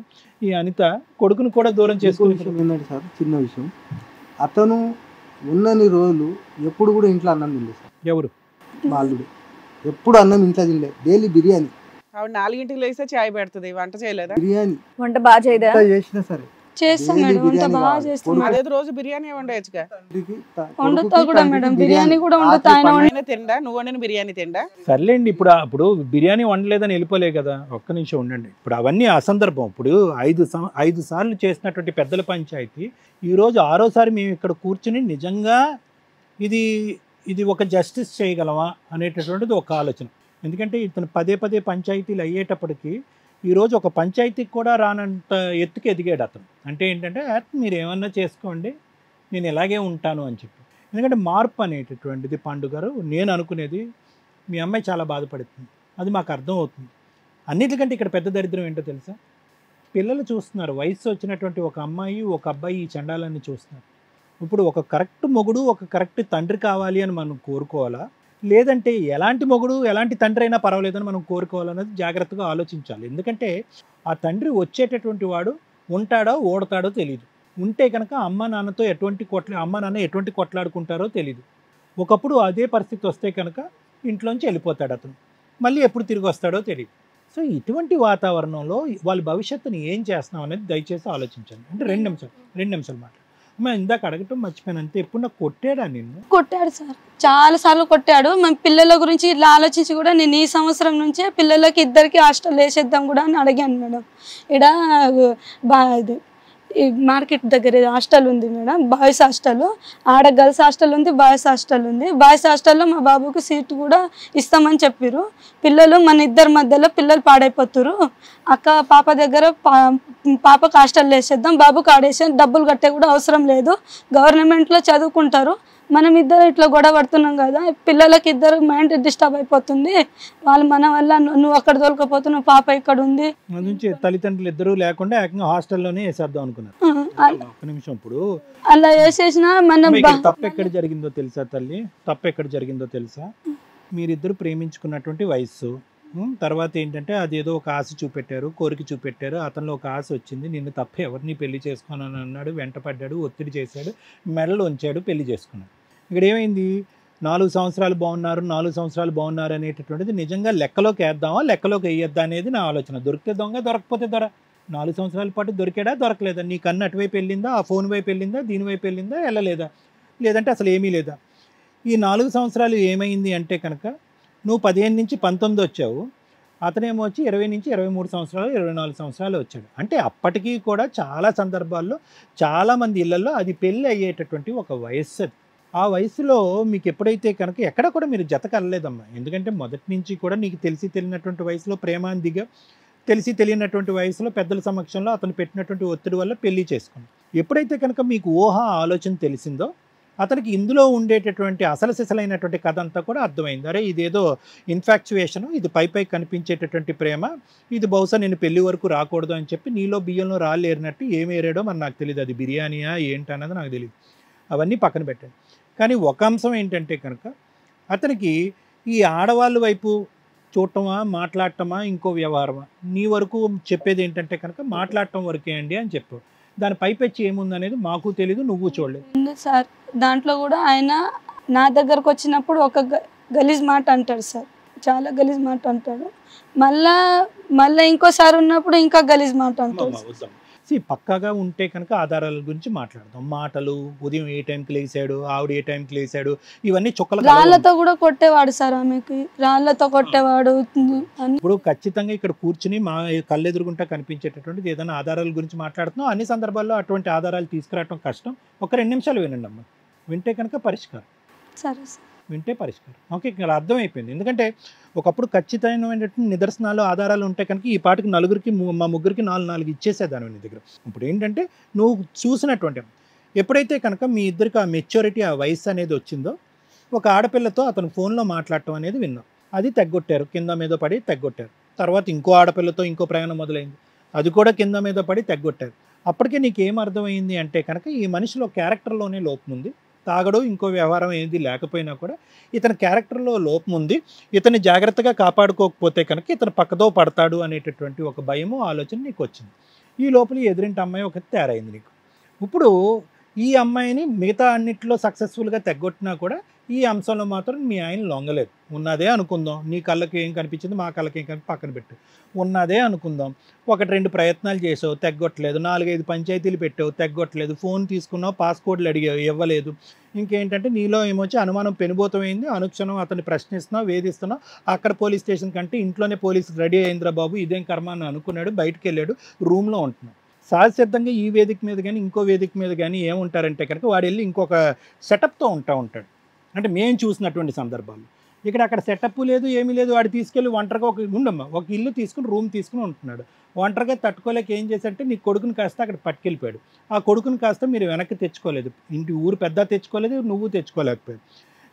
ఈ అనిత కొడుకును కూడా దూరం చేసుకునే విషయం ఏంటంటే సార్, చిన్న విషయం, అతను ఉన్నన్ని రోజులు ఎప్పుడు కూడా ఇంట్లో అన్నం తినలేదు సార్. ఎవరు? మా అల్లుడు ఎప్పుడు అన్నం ఇంట్లో తినలేదు. డైలీ బిర్యానీ. ఆవిడ 4ంటికి లేస్తే చాయ్ పెడుతుంది, వంట చేయలేదా? బిర్యానీ వంట బాగా చేయదా? ఎంత చేసినా సరే చేస్తాం Daily మేడం, వంట బిర్యానీ బాగా కావాలి. చేస్తాం. అదే రోజు బిర్యానీ వండొచ్చుగా. తండ్రికి, వండుతా కొడుకుకి, కూడా తండ్రికి మేడం, బిర్యానీ కూడా వండుతా. ఆయన ఆయన తిండా, నువ్వు వండిన బిర్యానీ తిండా? సర్లేండి. ఇప్పుడు బిర్యానీ వండలేదని వెళ్ళిపోలే కదా, ఒక్క నిమిషం ఉండండి. ఇప్పుడు అవన్నీ అసందర్భం. ఇప్పుడు 5 సార్లు చేసినటువంటి పెద్దల పంచాయతీ ఈరోజు 6వసారి మేము ఇక్కడ కూర్చుని నిజంగా ఇది ఒక జస్టిస్ చేయగలమా అనేటటువంటిది ఒక ఆలోచన. ఎందుకంటే ఇతను పదే పంచాయతీలు అయ్యేటప్పటికి ఈరోజు ఒక పంచాయతీకి కూడా రానంత ఎత్తుకు ఎదిగాడు అతను. అంటే ఏంటంటే మీరు ఏమన్నా చేసుకోండి, నేను ఇలాగే ఉంటాను అని చెప్పి. ఎందుకంటే మార్పు అనేటటువంటిది పండుగ గారు నేను అనుకునేది, మీ అమ్మాయి చాలా బాధపడుతుంది, అది మాకు అర్థం అవుతుంది. అన్నిటికంటే ఇక్కడ పెద్ద దరిద్రం ఏంటో తెలుసా? పిల్లలు చూస్తున్నారు, వయసు వచ్చినటువంటి ఒక అమ్మాయి ఒక అబ్బాయి ఈ చండాలన్నీ చూస్తున్నారు. ఇప్పుడు ఒక కరెక్ట్ మొగుడు ఒక కరెక్ట్ తండ్రి కావాలి అని మనం కోరుకోవాలా, లేదంటే ఎలాంటి మొగుడు ఎలాంటి తండ్రి అయినా పర్వాలేదని మనం కోరుకోవాలన్నది జాగ్రత్తగా ఆలోచించాలి. ఎందుకంటే ఆ తండ్రి వచ్చేటటువంటి వాడు ఉంటాడో ఓడతాడో తెలియదు. ఉంటే కనుక అమ్మ నాన్న ఎటువంటి కొట్లాడుకుంటారో తెలియదు. ఒకప్పుడు అదే పరిస్థితి వస్తే కనుక ఇంట్లోంచి వెళ్ళిపోతాడు అతను, మళ్ళీ ఎప్పుడు తిరిగి వస్తాడో తెలియదు. సో ఇటువంటి వాతావరణంలో వాళ్ళ భవిష్యత్తుని ఏం చేస్తున్నాం అనేది దయచేసి ఆలోచించండి. అంటే 2 నిమిషాలు మాట ఇందాక అడగటం మర్చిపోయాను అంతే. ఎప్పుడు నాకు కొట్టాడా నిన్ను? కొట్టాడు సార్, చాలా సార్లు కొట్టాడు. మేము పిల్లల గురించి ఇట్లా ఆలోచించి కూడా నేను ఈ సంవత్సరం నుంచే పిల్లలకి 2కి హాస్టల్ వేసేద్దాం కూడా అని అడిగాను మేడం. ఇది ఈ మార్కెట్ దగ్గర హాస్టల్ ఉంది మేడం, బాయ్స్ హాస్టల్. ఆడ గర్ల్స్ హాస్టల్ ఉంది, బాయ్స్ హాస్టల్ ఉంది. బాయ్స్ హాస్టల్లో మా బాబుకి సీట్ కూడా ఇస్తామని చెప్పారు. పిల్లలు మన ఇద్దరి మధ్యలో పిల్లలు పాడైపోతారు, పాప దగ్గర పాపకు హాస్టల్ వేసేద్దాం, బాబుకి ఆడేసాం, డబ్బులు కట్టే కూడా అవసరం లేదు, గవర్నమెంట్లో చదువుకుంటారు, మనం ఇద్దరు ఇట్లా గొడవ పడుతున్నాం కదా, పిల్లలకి ఇద్దరు మైండ్ డిస్టర్బ్ అయిపోతుంది, వాళ్ళు మన వల్ల నువ్వు అక్కడ తోలుకపోతున్నావు, పాప ఇక్కడ ఉంది. తల్లిదండ్రులు ఇద్దరు లేకుండా ఏకంగా హాస్టల్లోనే వేసేద్దాం అనుకున్నారు. ఒక నిమిషం, ఇప్పుడు అలా వేసేసినా మనం తప్పు ఎక్కడ జరిగిందో తెలుసా తల్లి? తప్పు ఎక్కడ జరిగిందో తెలుసా? మీరిద్దరు ప్రేమించుకున్నటువంటి వయస్సు, తర్వాత ఏంటంటే అదేదో ఒక ఆశ చూపెట్టారు, కోరిక చూపెట్టారు, అతనిలో ఒక ఆశ వచ్చింది, నిన్ను తప్ప ఎవరిని పెళ్లి చేసుకోనని అన్నాడు, వెంటపడ్డాడు, ఒత్తిడి చేశాడు, మెడలో ఉంచాడు, పెళ్లి చేసుకున్నాడు. ఇక్కడ ఏమైంది? 4 సంవత్సరాలు బాగున్నారు అనేటటువంటిది నిజంగా లెక్కలోకి వేద్దామా లెక్కలోకి వేయద్దా అనేది నా ఆలోచన. దొరికితే దొంగ, దొరకపోతే దొర. 4 సంవత్సరాల పాటు దొరికాడా దొరకలేదా? నీ కన్ను అటువైపు వెళ్ళిందా, ఆ ఫోన్ వైపు వెళ్ళిందా, దీని వైపు వెళ్ళిందా, వెళ్ళలేదా, లేదంటే అసలు ఏమీ లేదా? ఈ 4 సంవత్సరాలు ఏమైంది అంటే కనుక నువ్వు 15 నుంచి 19 వచ్చావు, అతనేమో వచ్చి 20 నుంచి 23 సంవత్సరాలు 24 సంవత్సరాలు వచ్చాడు. అంటే అప్పటికీ కూడా చాలా సందర్భాల్లో చాలామంది ఇళ్లలో అది పెళ్ళి అయ్యేటటువంటి ఒక వయస్సు. ఆ వయసులో మీకు ఎప్పుడైతే కనుక ఎక్కడ కూడా మీరు జత కలలేదమ్మా. ఎందుకంటే మొదటి నుంచి కూడా నీకు తెలియనటువంటి వయసులో ప్రేమాందిగా, తెలియనటువంటి వయసులో పెద్దల సమక్షంలో అతను పెట్టినటువంటి ఒత్తిడి వల్ల పెళ్లి చేసుకున్నాం. ఎప్పుడైతే కనుక మీకు ఆలోచన తెలిసిందో అతనికి ఇందులో ఉండేటటువంటి అసలు సిసలైనటువంటి కథ అంతా కూడా అర్థమైంది. అరే ఇదేదో ఇన్ఫాక్చువేషన్, ఇది పై కనిపించేటటువంటి ప్రేమ, ఇది బహుశా నేను పెళ్లి వరకు రాకూడదు అని చెప్పి నీలో బియ్యంలో రాళ్ళు ఏరినట్టు ఏమి ఏరాడో మరి నాకు తెలియదు. అది బిర్యానీయా ఏంటన్నది నాకు తెలియదు, అవన్నీ పక్కన పెట్టండి. కానీ ఒక అంశం ఏంటంటే కనుక అతనికి ఈ ఆడవాళ్ళ వైపు చూడటమా, మాట్లాడటమా, ఇంకో వ్యవహారమా? నీ వరకు చెప్పేది ఏంటంటే కనుక మాట్లాడటం వరకే అండి అని చెప్పు. దాని పైపెచ్చి ఏముందనేది మాకు తెలీదు, నువ్వు చూడలేదు సార్. దాంట్లో కూడా ఆయన నా దగ్గరకు వచ్చినప్పుడు ఒక గలీజ్ మాట అంటాడు సార్, చాలా గలీజ్ మాట అంటాడు. మళ్ళా ఇంకోసారి ఉన్నప్పుడు ఇంకా గలీజ్ మాట అంటాడు. పక్కాగా ఉంటే కనుక ఆధారాల గురించి మాట్లాడదాం. మాటలు, ఉదయం ఏ టైంకి లేచాడు, ఆవిడ ఏ టైంకి లేచాడు, ఇవన్నీ చుక్కలు. రాళ్లతో కూడా కొట్టేవాడు సార్, ఆమెకి రాళ్లతో కొట్టేవాడు. ఇప్పుడు ఖచ్చితంగా ఇక్కడ కూర్చుని మా కళ్ళెదురుగుంటా కనిపించేటటువంటిది ఏదైనా ఆధారాల గురించి మాట్లాడుతున్నాం. అన్ని సందర్భాల్లో అటువంటి ఆధారాలు తీసుకురావడం కష్టం. ఒక 2 నిమిషాలు వినండి అమ్మ, వింటే కనుక పరిష్కారం. సరే సార్. వింటే పరిష్కారం. ఓకే, ఇక్కడ అర్థమైపోయింది. ఎందుకంటే ఒకప్పుడు ఖచ్చితమైనటువంటి నిదర్శనాలు ఆధారాలు ఉంటే కనుక ఈ పాటికి నలుగురికి మా ముగ్గురికి 4 ఇచ్చేసేదాన్ని నీ దగ్గర. ఇప్పుడు ఏంటంటే నువ్వు చూసినటువంటి ఎప్పుడైతే కనుక మీ ఇద్దరికి ఆ మెచ్యూరిటీ ఆ వయసు అనేది వచ్చిందో ఒక ఆడపిల్లతో అతను ఫోన్లో మాట్లాడటం అనేది విన్నాం. అది తెగ్గొట్టారు, కింద మీద పడి తెగ్గొట్టారు. తర్వాత ఇంకో ఆడపిల్లతో ఇంకో ప్రయాణం మొదలైంది, అది కూడా కింద మీద పడి తెగ్గొట్టారు. అప్పటికే నీకేం అర్థమైంది అంటే కనుక ఈ మనిషిలో క్యారెక్టర్లోనే లోపం ఉంది. తాగడు ఇంకో వ్యవహారం ఏది లేకపోయినా కూడా ఇతని క్యారెక్టర్లో లోపం ఉంది. ఇతన్ని జాగ్రత్తగా కాపాడుకోకపోతే కనుక ఇతను పక్కదో పడతాడు అనేటటువంటి ఒక భయము ఆలోచన నీకు వచ్చింది. ఈ లోపల ఎదురింటి అమ్మాయి ఒకటి తయారైంది నీకు. ఇప్పుడు ఈ అమ్మాయిని మిగతా అన్నింటిలో సక్సెస్ఫుల్గా తెగ్గొట్టినా కూడా ఈ అంశంలో మాత్రం మీ ఆయన లొంగలేదు. ఉన్నదే అనుకుందాం, నీ కళ్ళకి ఏం కనిపించింది మా కళ్ళకి ఏం పక్కన పెట్టు, ఉన్నదే అనుకుందాం. 1-2 ప్రయత్నాలు చేసావు తెగ్గొట్టలేదు, 4-5 పంచాయతీలు పెట్టావు తెగ్గొట్టలేదు, ఫోన్ తీసుకున్నావు పాస్పోర్ట్లు అడిగావు ఇవ్వలేదు. ఇంకేంటంటే నీలో ఏమొచ్చి అనుమానం పెనుబోతమైంది, అనుక్షణం అతన్ని ప్రశ్నిస్తున్నావు వేధిస్తున్నావు. అక్కడ పోలీస్ స్టేషన్ కంటే ఇంట్లోనే పోలీసు రెడీ అయిందిరా బాబు ఇదేం కర్మ అని అనుకున్నాడు, బయటకు వెళ్ళాడు, రూమ్లో ఉంటున్నాడు. సహజసిద్ధంగా ఈ వేదిక మీద కానీ ఇంకో వేదిక మీద కానీ ఏముంటారంటే కనుక వాడు వెళ్ళి ఇంకొక సెటప్తో ఉంటాడు. అంటే మేము చూసినటువంటి సందర్భాలు ఇక్కడ అక్కడ సెటప్ లేదు ఏమీ లేదు. వాడు తీసుకెళ్ళి ఒంటరిగా ఒక ఇల్లు తీసుకుని రూమ్ తీసుకుని ఉంటున్నాడు. ఒంటరిగా తట్టుకోలేక ఏం చేశారంటే నీ కొడుకుని కాస్త అక్కడ పట్టుకెళ్ళిపోయాడు. ఆ కొడుకుని కాస్త మీరు వెనక్కి తెచ్చుకోలేదు, ఇంటి ఊరు పెద్ద తెచ్చుకోలేదు, నువ్వు తెచ్చుకోలేకపోయాడు.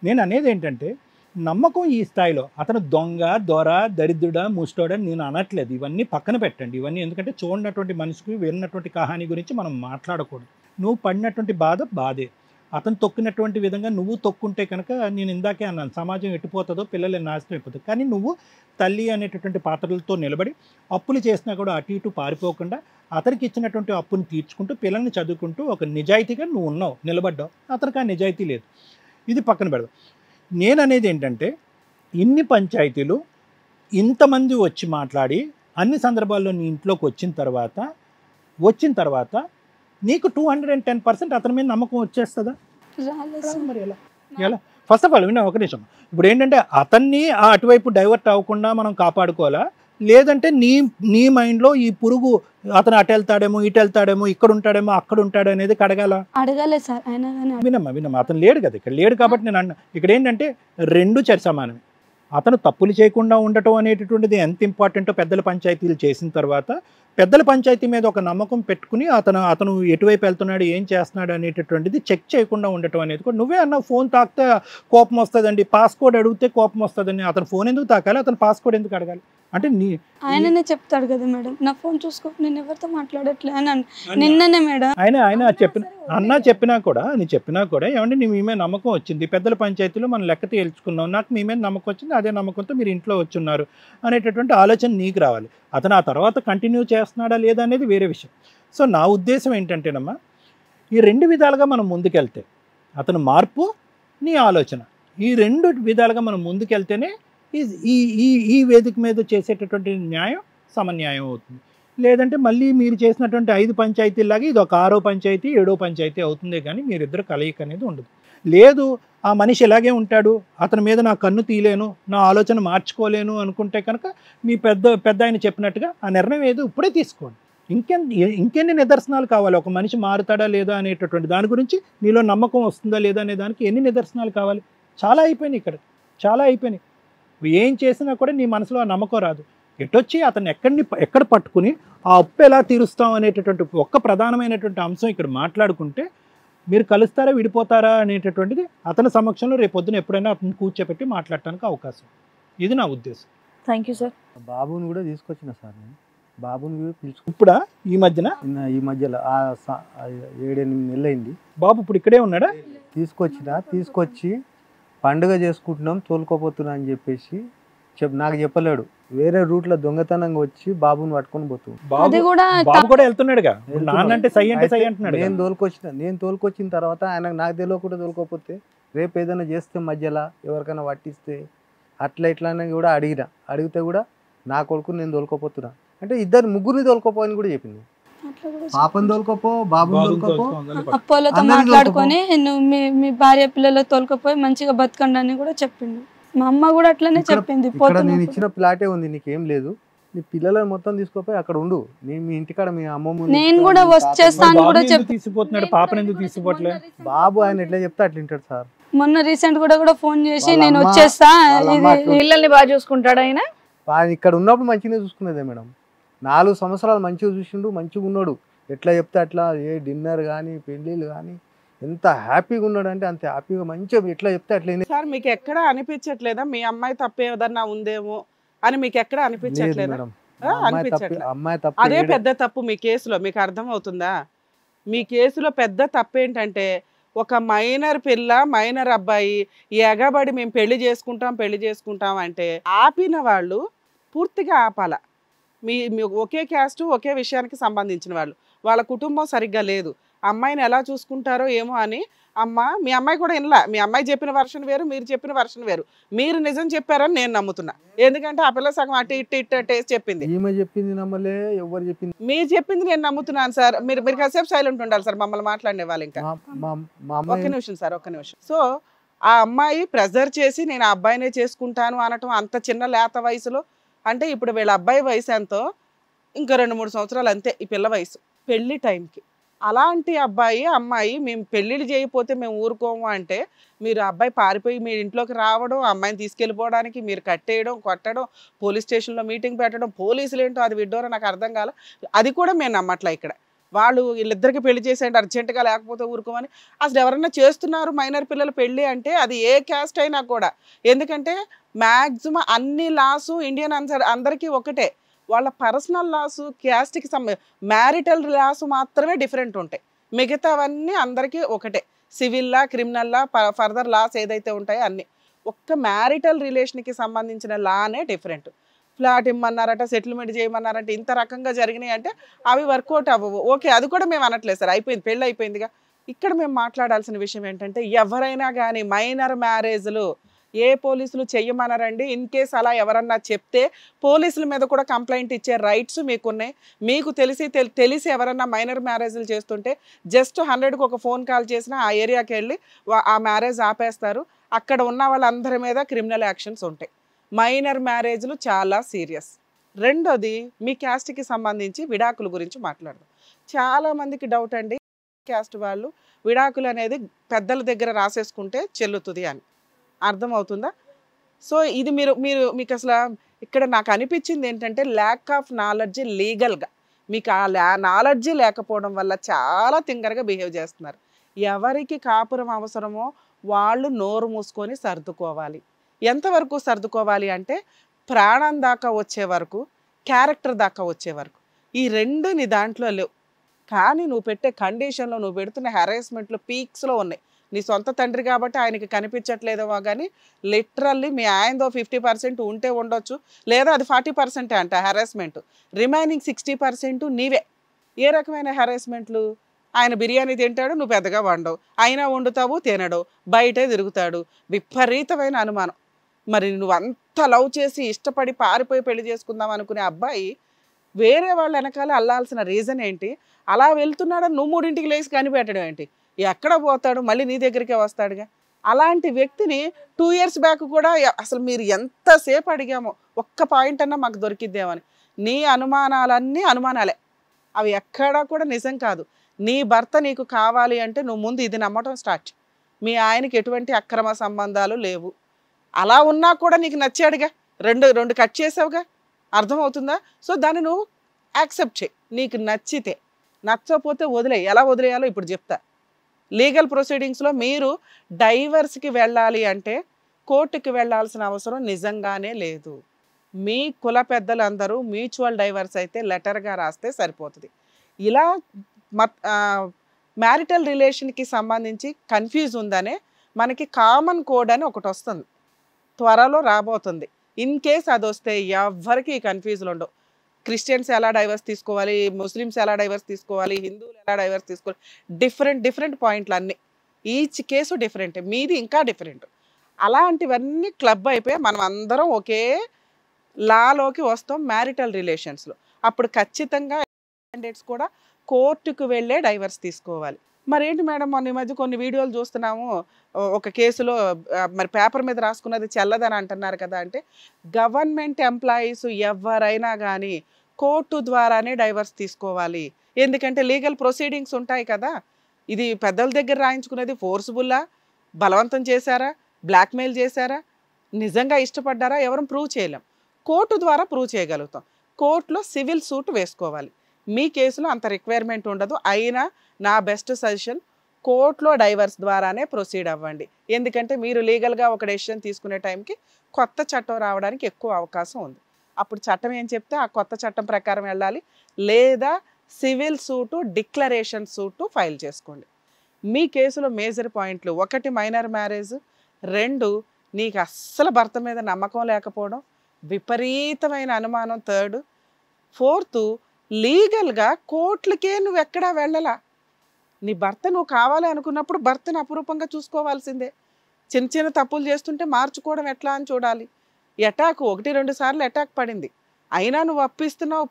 నేను అనేది ఏంటంటే నమ్మకం ఈ స్థాయిలో అతను దొంగ దొర దరిద్రుడా ముష్టోడా నేను అనట్లేదు, ఇవన్నీ పక్కన పెట్టండి. ఇవన్నీ ఎందుకంటే చూడనటువంటి మనిషికి విన్నటువంటి కహాని గురించి మనం మాట్లాడకూడదు. నువ్వు పడినటువంటి బాధే, అతను తొక్కినటువంటి విధంగా నువ్వు తొక్కుంటే కనుక నేను ఇందాకే అన్నాను సమాజం ఎట్టిపోతుందో పిల్లలు నాశనం అయిపోతుంది. కానీ నువ్వు తల్లి అనేటటువంటి పాత్రలతో నిలబడి అప్పులు చేసినా కూడా అటు ఇటు పారిపోకుండా అతనికి ఇచ్చినటువంటి అప్పుని తీర్చుకుంటూ పిల్లల్ని చదువుకుంటూ ఒక నిజాయితీగా నువ్వు ఉన్నావు, నిలబడ్డావు. అతనికి ఆ నిజాయితీ లేదు, ఇది పక్కన పెడదాం. నేను అనేది ఏంటంటే ఇన్ని పంచాయతీలు ఇంతమంది వచ్చి మాట్లాడి అన్ని సందర్భాల్లో నీ ఇంట్లోకి వచ్చిన తర్వాత నీకు 210% అతని మీద నమ్మకం వచ్చేస్తుందా? మరి ఎలా ఫస్ట్ ఆఫ్ ఆల్ విన్నా ఒక నిమిషం. ఇప్పుడు ఏంటంటే అతన్ని ఆ అటువైపు డైవర్ట్ అవ్వకుండా మనం కాపాడుకోవాలా, లేదంటే నీ మైండ్లో ఈ పురుగు అతను అటు వెళ్తాడేమో ఇటు వెళ్తాడేమో ఇక్కడ ఉంటాడేమో అక్కడ ఉంటాడు అనేది అడగాలి సార్. వినమ్మా అతను లేడు కదా ఇక్కడ, లేడు కాబట్టి నేను అన్న ఇక్కడ ఏంటంటే 2 సమానమే. అతను తప్పులు చేయకుండా ఉండటం అనేటటువంటిది ఎంత ఇంపార్టెంటో పెద్దల పంచాయతీలు చేసిన తర్వాత పెద్దల పంచాయతీ మీద ఒక నమ్మకం పెట్టుకుని అతను ఎటువైపు వెళ్తున్నాడు ఏం చేస్తున్నాడు అనేటటువంటిది చెక్ చేయకుండా ఉండటం అనేది కూడా. నువ్వే అన్నావు ఫోన్ తాకితే కోపం వస్తుందండి, పాస్కోడ్ అడిగితే కోపం వస్తుందని. అతను ఫోన్ ఎందుకు తాకాలి, అతను పాస్కోడ్ ఎందుకు అడగాలి? అంటే ఆయననే చెప్తాడు కదా మేడం, నా ఫోన్ చూసుకో నేను ఎవరితో మాట్లాడట్లే అని నిన్ననే మేడం ఆయన చెప్పినా కూడా ఏమంటే నీ మీ మీద నమ్మకం వచ్చింది, పెద్దల పంచాయతీలో మనం లెక్క తేల్చుకున్నాం, నాకు మీ మీద నమ్మకం వచ్చింది, అదే నమ్మకంతో మీరు ఇంట్లో వచ్చున్నారు అనేటటువంటి ఆలోచన నీకు రావాలి. అతను ఆ తర్వాత కంటిన్యూ చేస్తున్నాడా లేదా అనేది వేరే విషయం. సో నా ఉద్దేశం ఏంటంటేనమ్మా ఈ 2 విధాలుగా మనం ముందుకెళ్తే అతను మార్పు నీ ఆలోచన ఈ 2 విధాలుగా మనం ముందుకెళ్తేనే ఈ వేదిక మీద చేసేటటువంటి న్యాయం సమన్యాయం అవుతుంది. లేదంటే మళ్ళీ మీరు చేసినటువంటి 5 పంచాయతీలాగా ఇది ఒక 6వ పంచాయతీ 7వ పంచాయతీ అవుతుంది, కానీ మీరిద్దరు కలయిక అనేది ఉండదు. లేదు ఆ మనిషి ఇలాగే ఉంటాడు, అతని మీద నా కన్ను తీయలేను, నా ఆలోచన మార్చుకోలేను అనుకుంటే కనుక మీ పెద్ద ఆయన చెప్పినట్టుగా ఆ నిర్ణయం ఏదో ఇప్పుడే తీసుకోండి. ఇంకెన్ని నిదర్శనాలు కావాలి? ఒక మనిషి మారుతాడా లేదా అనేటటువంటి దాని గురించి నీలో నమ్మకం వస్తుందా లేదా అనే దానికి ఎన్ని నిదర్శనాలు కావాలి? చాలా అయిపోయినాయి ఇక్కడ, చాలా అయిపోయినాయి. ఏం చేసినా కూడా నీ మనసులో ఆ నమ్మకం రాదు. ఎటొచ్చి అతన్ని ఎక్కడ పట్టుకుని ఆ అప్పు ఎలా తీరుస్తాం అనేటటువంటి ఒక్క ప్రధానమైనటువంటి అంశం ఇక్కడ మాట్లాడుకుంటే మీరు కలుస్తారా విడిపోతారా అనేటటువంటిది అతని సమక్షంలో రేపొద్దున ఎప్పుడైనా అతను కూర్చోపెట్టి మాట్లాడటానికి అవకాశం. ఇది నా ఉద్దేశం. Thank you sir. బాబుని కూడా తీసుకొచ్చిన సార్ నేను, బాబుని పిలుచుకు ఇప్పుడా ఈ మధ్యలో 7-8 నెలలు అయింది. బాబు ఇప్పుడు ఇక్కడే ఉన్నాడా? తీసుకొచ్చి పండుగ చేసుకుంటున్నాం తోలుకోపోతున్నా అని చెప్పేసి నాకు చెప్పలేడు. వేరే రూట్లో దొంగతనంగా వచ్చి బాబుని పట్టుకొని పోతుంది. బాబు కూడా వెళ్తున్నాడుగా, నాన్నంటే సై అంటే సై అంటున్నాడు. నేను తోలుకొచ్చిన తర్వాత ఆయన నాకు తెలియకుండా తోలుకోపోతే రేపు ఏదైనా చేస్తే మధ్యలో ఎవరికైనా పట్టిస్తే అట్లా ఇట్లా కూడా అడిగితే కూడా నా కొడుకు నేను తోలుకోపోతున్నా అంటే ముగ్గురిని తోలుకోపోని కూడా చెప్పింది. పాపని తోలుకోపో, బాబుని తోలుకోపో, అప్పోలతో మాట్లాడుకొని నువ్వు మీ భార్య పిల్లలు తోలుకపోయి మంచిగా బతకండి అని కూడా చెప్పిండు. మా అమ్మ కూడా అట్లనే చెప్పింది. నేను ఇచ్చిన ప్లాటే ఉంది, నీకేం లేదు, నీ పిల్లలను మొత్తం తీసుకుపోయి అక్కడ ఉండు, నీ మీ ఇంటికాడ మీ అమ్మమ్మ నేను కూడా వచ్చేస్తాను కూడా చెప్పి తీసుకుపోతున్నాడు, పాపను ఎందుకు తీసుకుపోవట్లే? బాబు ఆయన ఎట్లా చెప్తే అట్లా వింటాడు సార్. మొన్న రీసెంట్ కూడా ఫోన్ చేసి వాళ్ళ నేను అమ్మ- వచ్చేస్తా వాళ్ళ అమ్మ ఇది అట్లా- పిల్లల్ని బాగా చూసుకుంటాడు ఆయన. ఆయన ఇక్కడ ఉన్నప్పుడు మంచిగానే చూసుకునేదే మేడం. 4 సంవత్సరాలు మంచిగా చూసిండు, మంచిగా ఉన్నాడు. ఎట్లా చెప్తే అట్లా, ఏ డిన్నర్ కానీ పెళ్ళిళ్ళు కానీ ఎంత హ్యాపీగా ఉన్నాడు అంటే అంత హ్యాపీగా మంచిగా ఎట్లా చెప్తే అట్లా సార్ మీకు ఎక్కడ అనిపించట్లేదా మీ అమ్మాయి తప్పు ఏదన్నా ఉందేమో అని? మీకు ఎక్కడ లేదు అనిపించట్లేదా? మేడం. అనిపించట్లే. అమ్మాయి తప్పు అదే ఏడే- పెద్ద తప్పు మీ కేసులో. మీకు అర్థం అవుతుందా? మీ కేసులో పెద్ద తప్పు ఏంటంటే ఒక మైనర్ పిల్ల మైనర్ అబ్బాయి ఎగబడి మేము పెళ్లి చేసుకుంటాం అంటే ఆపిన వాళ్ళు పూర్తిగా ఆపాల. మీ ఒకే క్యాస్ట్ ఒకే విషయానికి సంబంధించిన వాళ్ళు, వాళ్ళ కుటుంబం సరిగ్గా లేదు, అమ్మాయిని ఎలా చూసుకుంటారో ఏమో అని మీ అమ్మాయి కూడా వినలా. మీ అమ్మాయి చెప్పిన వర్షన్ వేరు, మీరు చెప్పిన వర్షన్ వేరు. మీరు నిజం చెప్పారని నేను నమ్ముతున్నా, ఎందుకంటే ఆ పిల్ల సగం అటు ఇటు టేస్ట్ చెప్పింది. ఈమె చెప్పింది నమ్మలే, ఎవరు చెప్పింది మీరు చెప్పింది నేను నమ్ముతున్నాను సార్. మీరు కాసేపు సైలెంట్ ఉండాలి సార్, మమ్మల్ని మాట్లాడే వాళ్ళు. ఇంకా మా ఒక్క అమ్మాయి నిమిషం సార్, ఒక్క నిమిషం. సో ఆ అమ్మాయి ప్రెజర్ చేసి నేను ఆ అబ్బాయినే చేసుకుంటాను అనటం అంత చిన్న లేత వయసులో, అంటే ఇప్పుడు వీళ్ళ అబ్బాయి వయసు ఎంతో, ఇంకా 2-3 సంవత్సరాలు అంతే ఈ పిల్ల వయసు పెళ్లి టైంకి. అలాంటి అమ్మాయి మేము పెళ్ళిళ్ళు చేయకపోతే మేము ఊరుకోము అంటే మీరు అబ్బాయి పారిపోయి మీ ఇంట్లోకి రావడం, అమ్మాయిని తీసుకెళ్ళిపోవడానికి మీరు కట్టేయడం, కొట్టడం, పోలీస్ స్టేషన్లో మీటింగ్ పెట్టడం, పోలీసులు ఏంటో అది విడ్డోరో నాకు అర్థం కాల. అది కూడా మేము నమ్మట్లే. ఇక్కడ వాళ్ళు వీళ్ళిద్దరికి పెళ్లి చేసేయండి అర్జెంటుగా, లేకపోతే ఊరుకోమని. అసలు ఎవరన్నా చేస్తున్నారు మైనర్ పిల్లలు పెళ్ళి అంటే అది ఏ క్యాస్ట్ అయినా కూడా. ఎందుకంటే మ్యాక్సిమం అన్ని లాసు ఇండియన్ అందరికీ ఒకటే. వాళ్ళ పర్సనల్ లాసు క్యాస్ట్కి మ్యారిటల్ లాసు మాత్రమే డిఫరెంట్ ఉంటాయి. మిగతావన్నీ అందరికీ ఒకటే. Civil law, criminal law, further laws ఏదైతే ఉంటాయో అన్నీ. ఒక్క మ్యారిటల్ రిలేషన్కి సంబంధించిన లానే డిఫరెంట్. ఫ్లాట్ ఇమ్మన్నారట, సెటిల్మెంట్ చేయమన్నారంటే ఇంత రకంగా జరిగినాయి అంటే అవి వర్కౌట్ అవ్వవు. ఓకే, అది కూడా మేము అనట్లేదు సార్, అయిపోయింది, పెళ్ళి అయిపోయిందిగా. ఇక్కడ మేము మాట్లాడాల్సిన విషయం ఏంటంటే ఎవరైనా కానీ మైనర్ మ్యారేజ్లు ఏ పోలీసులు చెయ్యమన్నారండి? ఇన్ కేస్ అలా ఎవరన్నా చెప్తే పోలీసుల మీద కూడా కంప్లైంట్ ఇచ్చే రైట్స్ మీకున్నాయి. మీకు తెలిసి ఎవరన్నా మైనర్ మ్యారేజ్లు చేస్తుంటే జస్ట్ 100కి ఒక ఫోన్ కాల్ చేసినా ఆ ఏరియాకి వెళ్ళి ఆ మ్యారేజ్ ఆపేస్తారు. అక్కడ ఉన్న వాళ్ళందరి మీద క్రిమినల్ యాక్షన్స్ ఉంటాయి. మైనర్ మ్యారేజ్లు చాలా సీరియస్. రెండోది మీ క్యాస్ట్కి సంబంధించి విడాకుల గురించి మాట్లాడదాం. చాలామందికి డౌట్ అండి, క్యాస్ట్ వాళ్ళు విడాకులు అనేది పెద్దల దగ్గర రాసేసుకుంటే చెల్లుతుంది అని. అర్థమవుతుందా? సో ఇది మీకు అసలు ఇక్కడ నాకు అనిపించింది ఏంటంటే ల్యాక్ ఆఫ్ నాలెడ్జ్ లీగల్గా. మీకు ఆ నాలెడ్జ్ లేకపోవడం వల్ల చాలా తింగరగా బిహేవ్ చేస్తున్నారు. ఎవరికి కాపురం అవసరమో వాళ్ళు నోరు మూసుకొని సర్దుకోవాలి. ఎంతవరకు సర్దుకోవాలి అంటే ప్రాణం దాకా వచ్చే వరకు, క్యారెక్టర్ దాకా వచ్చే వరకు. ఈ రెండు నీ దాంట్లో లేవు. కానీ నువ్వు పెట్టే కండిషన్లో, నువ్వు పెడుతున్న హెరాస్మెంట్లో పీక్స్లో ఉన్నాయి. నీ సొంత తండ్రి కాబట్టి ఆయనకి కనిపించట్లేదేమో కానీ లిటరల్లీ మీ ఆయనదో 50% ఉంటే ఉండొచ్చు, లేదా అది 40% అంట హెరాస్మెంట్. రిమైనింగ్ 60% నీవే. ఏ రకమైన హెరాస్మెంట్లు? ఆయన బిర్యానీ తింటాడు, నువ్వు పెద్దగా వండవు, అయినా వండుతావు, తినడు, బయటే తిరుగుతాడు. విపరీతమైన అనుమానం. మరి నువ్వు అంత లవ్ చేసి ఇష్టపడి పారిపోయి పెళ్లి చేసుకుందాం అనుకునే అబ్బాయి వేరే వాళ్ళ వెనకాల అల్లాల్సిన రీజన్ ఏంటి? అలా వెళ్తున్నాడని నువ్వు 3ంటికి లేచి కనిపెట్టడం ఏంటి? ఎక్కడ పోతాడు? మళ్ళీ నీ దగ్గరికే వస్తాడుగా. అలాంటి వ్యక్తిని 2 years బ్యాక్ కూడా అసలు మీరు ఎంతసేపు అడిగామో ఒక్క పాయింట్ అన్నా మాకు దొరికిద్దేమని. నీ అనుమానాలన్నీ అనుమానాలే, అవి ఎక్కడా కూడా నిజం కాదు. నీ భర్త నీకు కావాలి అంటే నువ్వు ముందు ఇది నమ్మటం స్టార్ట్. మీ ఆయనకి ఎటువంటి అక్రమ సంబంధాలు లేవు. అలా ఉన్నా కూడా నీకు నచ్చాడుగా, రెండు కట్ చేసావుగా. అర్థమవుతుందా? సో దాన్ని నువ్వు యాక్సెప్ట్ చేయి. నీకు నచ్చితే. నచ్చకపోతే వదిలే. ఎలా వదిలేయాలో ఇప్పుడు చెప్తా. లీగల్ ప్రొసీడింగ్స్లో మీరు డైవర్స్కి వెళ్ళాలి అంటే కోర్టుకి వెళ్ళాల్సిన అవసరం నిజంగానే లేదు. మీ కుల పెద్దలందరూ మ్యూచువల్ డైవర్స్ అయితే లెటర్గా రాస్తే సరిపోతుంది. ఇలా మ్యారిటల్ రిలేషన్కి సంబంధించి కన్ఫ్యూజ్ ఉందనే మనకి కామన్ కోడ్ అని ఒకటి వస్తుంది, త్వరలో రాబోతుంది. ఇన్ కేస్ అది వస్తే ఎవ్వరికి కన్ఫ్యూజులు ఉండవు. క్రిస్టియన్స్ ఎలా డైవర్స్ తీసుకోవాలి, ముస్లిమ్స్ ఎలా డైవర్స్ తీసుకోవాలి, హిందువులు ఎలా డైవర్స్ తీసుకోవాలి, డిఫరెంట్ పాయింట్లు అన్నీ. ఈచ్ కేసు డిఫరెంట్, మీది ఇంకా డిఫరెంట్. అలాంటివన్నీ క్లబ్ అయిపోయి మనం అందరం ఒకే లాలోకి వస్తాం మ్యారిటల్ రిలేషన్స్లో. అప్పుడు ఖచ్చితంగా క్యాండిడేట్స్ కూడా కోర్టుకు వెళ్ళే డైవర్స్ తీసుకోవాలి. మరేంటి మేడం మొన్న ఈ మధ్య కొన్ని వీడియోలు చూస్తున్నాము, ఒక కేసులో మరి పేపర్ మీద రాసుకున్నది చెల్లదని అంటున్నారు కదా అంటే, గవర్నమెంట్ ఎంప్లాయీస్ ఎవరైనా కానీ కోర్టు ద్వారానే డైవర్స్ తీసుకోవాలి. ఎందుకంటే లీగల్ ప్రొసీడింగ్స్ ఉంటాయి కదా. ఇది పెద్దల దగ్గర రాయించుకునేది ఫోర్స్ఫుల్లా, బలవంతం చేశారా, బ్లాక్మెయిల్ చేశారా, నిజంగా ఇష్టపడ్డారా, ఎవరు ప్రూవ్ చేయలేం. కోర్టు ద్వారా ప్రూవ్ చేయగలుగుతాం. కోర్టులో సివిల్ సూట్ వేసుకోవాలి. మీ కేసులో అంత రిక్వైర్మెంట్ ఉండదు. అయినా నా బెస్ట్ సజెషన్ కోర్టులో డైవర్స్ ద్వారానే ప్రొసీడ్ అవ్వండి. ఎందుకంటే మీరు లీగల్గా ఒక డెసిషన్ తీసుకునే టైంకి కొత్త చట్టం రావడానికి ఎక్కువ అవకాశం ఉంది. అప్పుడు చట్టం ఏం చెప్తే ఆ కొత్త చట్టం ప్రకారం వెళ్ళాలి. లేదా civil suit, declaration suit file చేసుకోండి. మీ కేసులో మేజర్ పాయింట్లు: 1 మైనర్ మ్యారేజ్, 2 నీకు అస్సలు భర్త మీద నమ్మకం లేకపోవడం, విపరీతమైన అనుమానం 3, 4 లీగల్గా కోర్టులకే నువ్వు ఎక్కడా వెళ్ళలా. నీ భర్త నువ్వు కావాలి అనుకున్నప్పుడు భర్తను అపురూపంగా చూసుకోవాల్సిందే. చిన్న చిన్న తప్పులు చేస్తుంటే మార్చుకోవడం ఎట్లా అని చూడాలి. అటాక్ 1-2 సార్లు అటాక్ పడింది, అయినా నువ్వు అప్పిస్తున్నావు,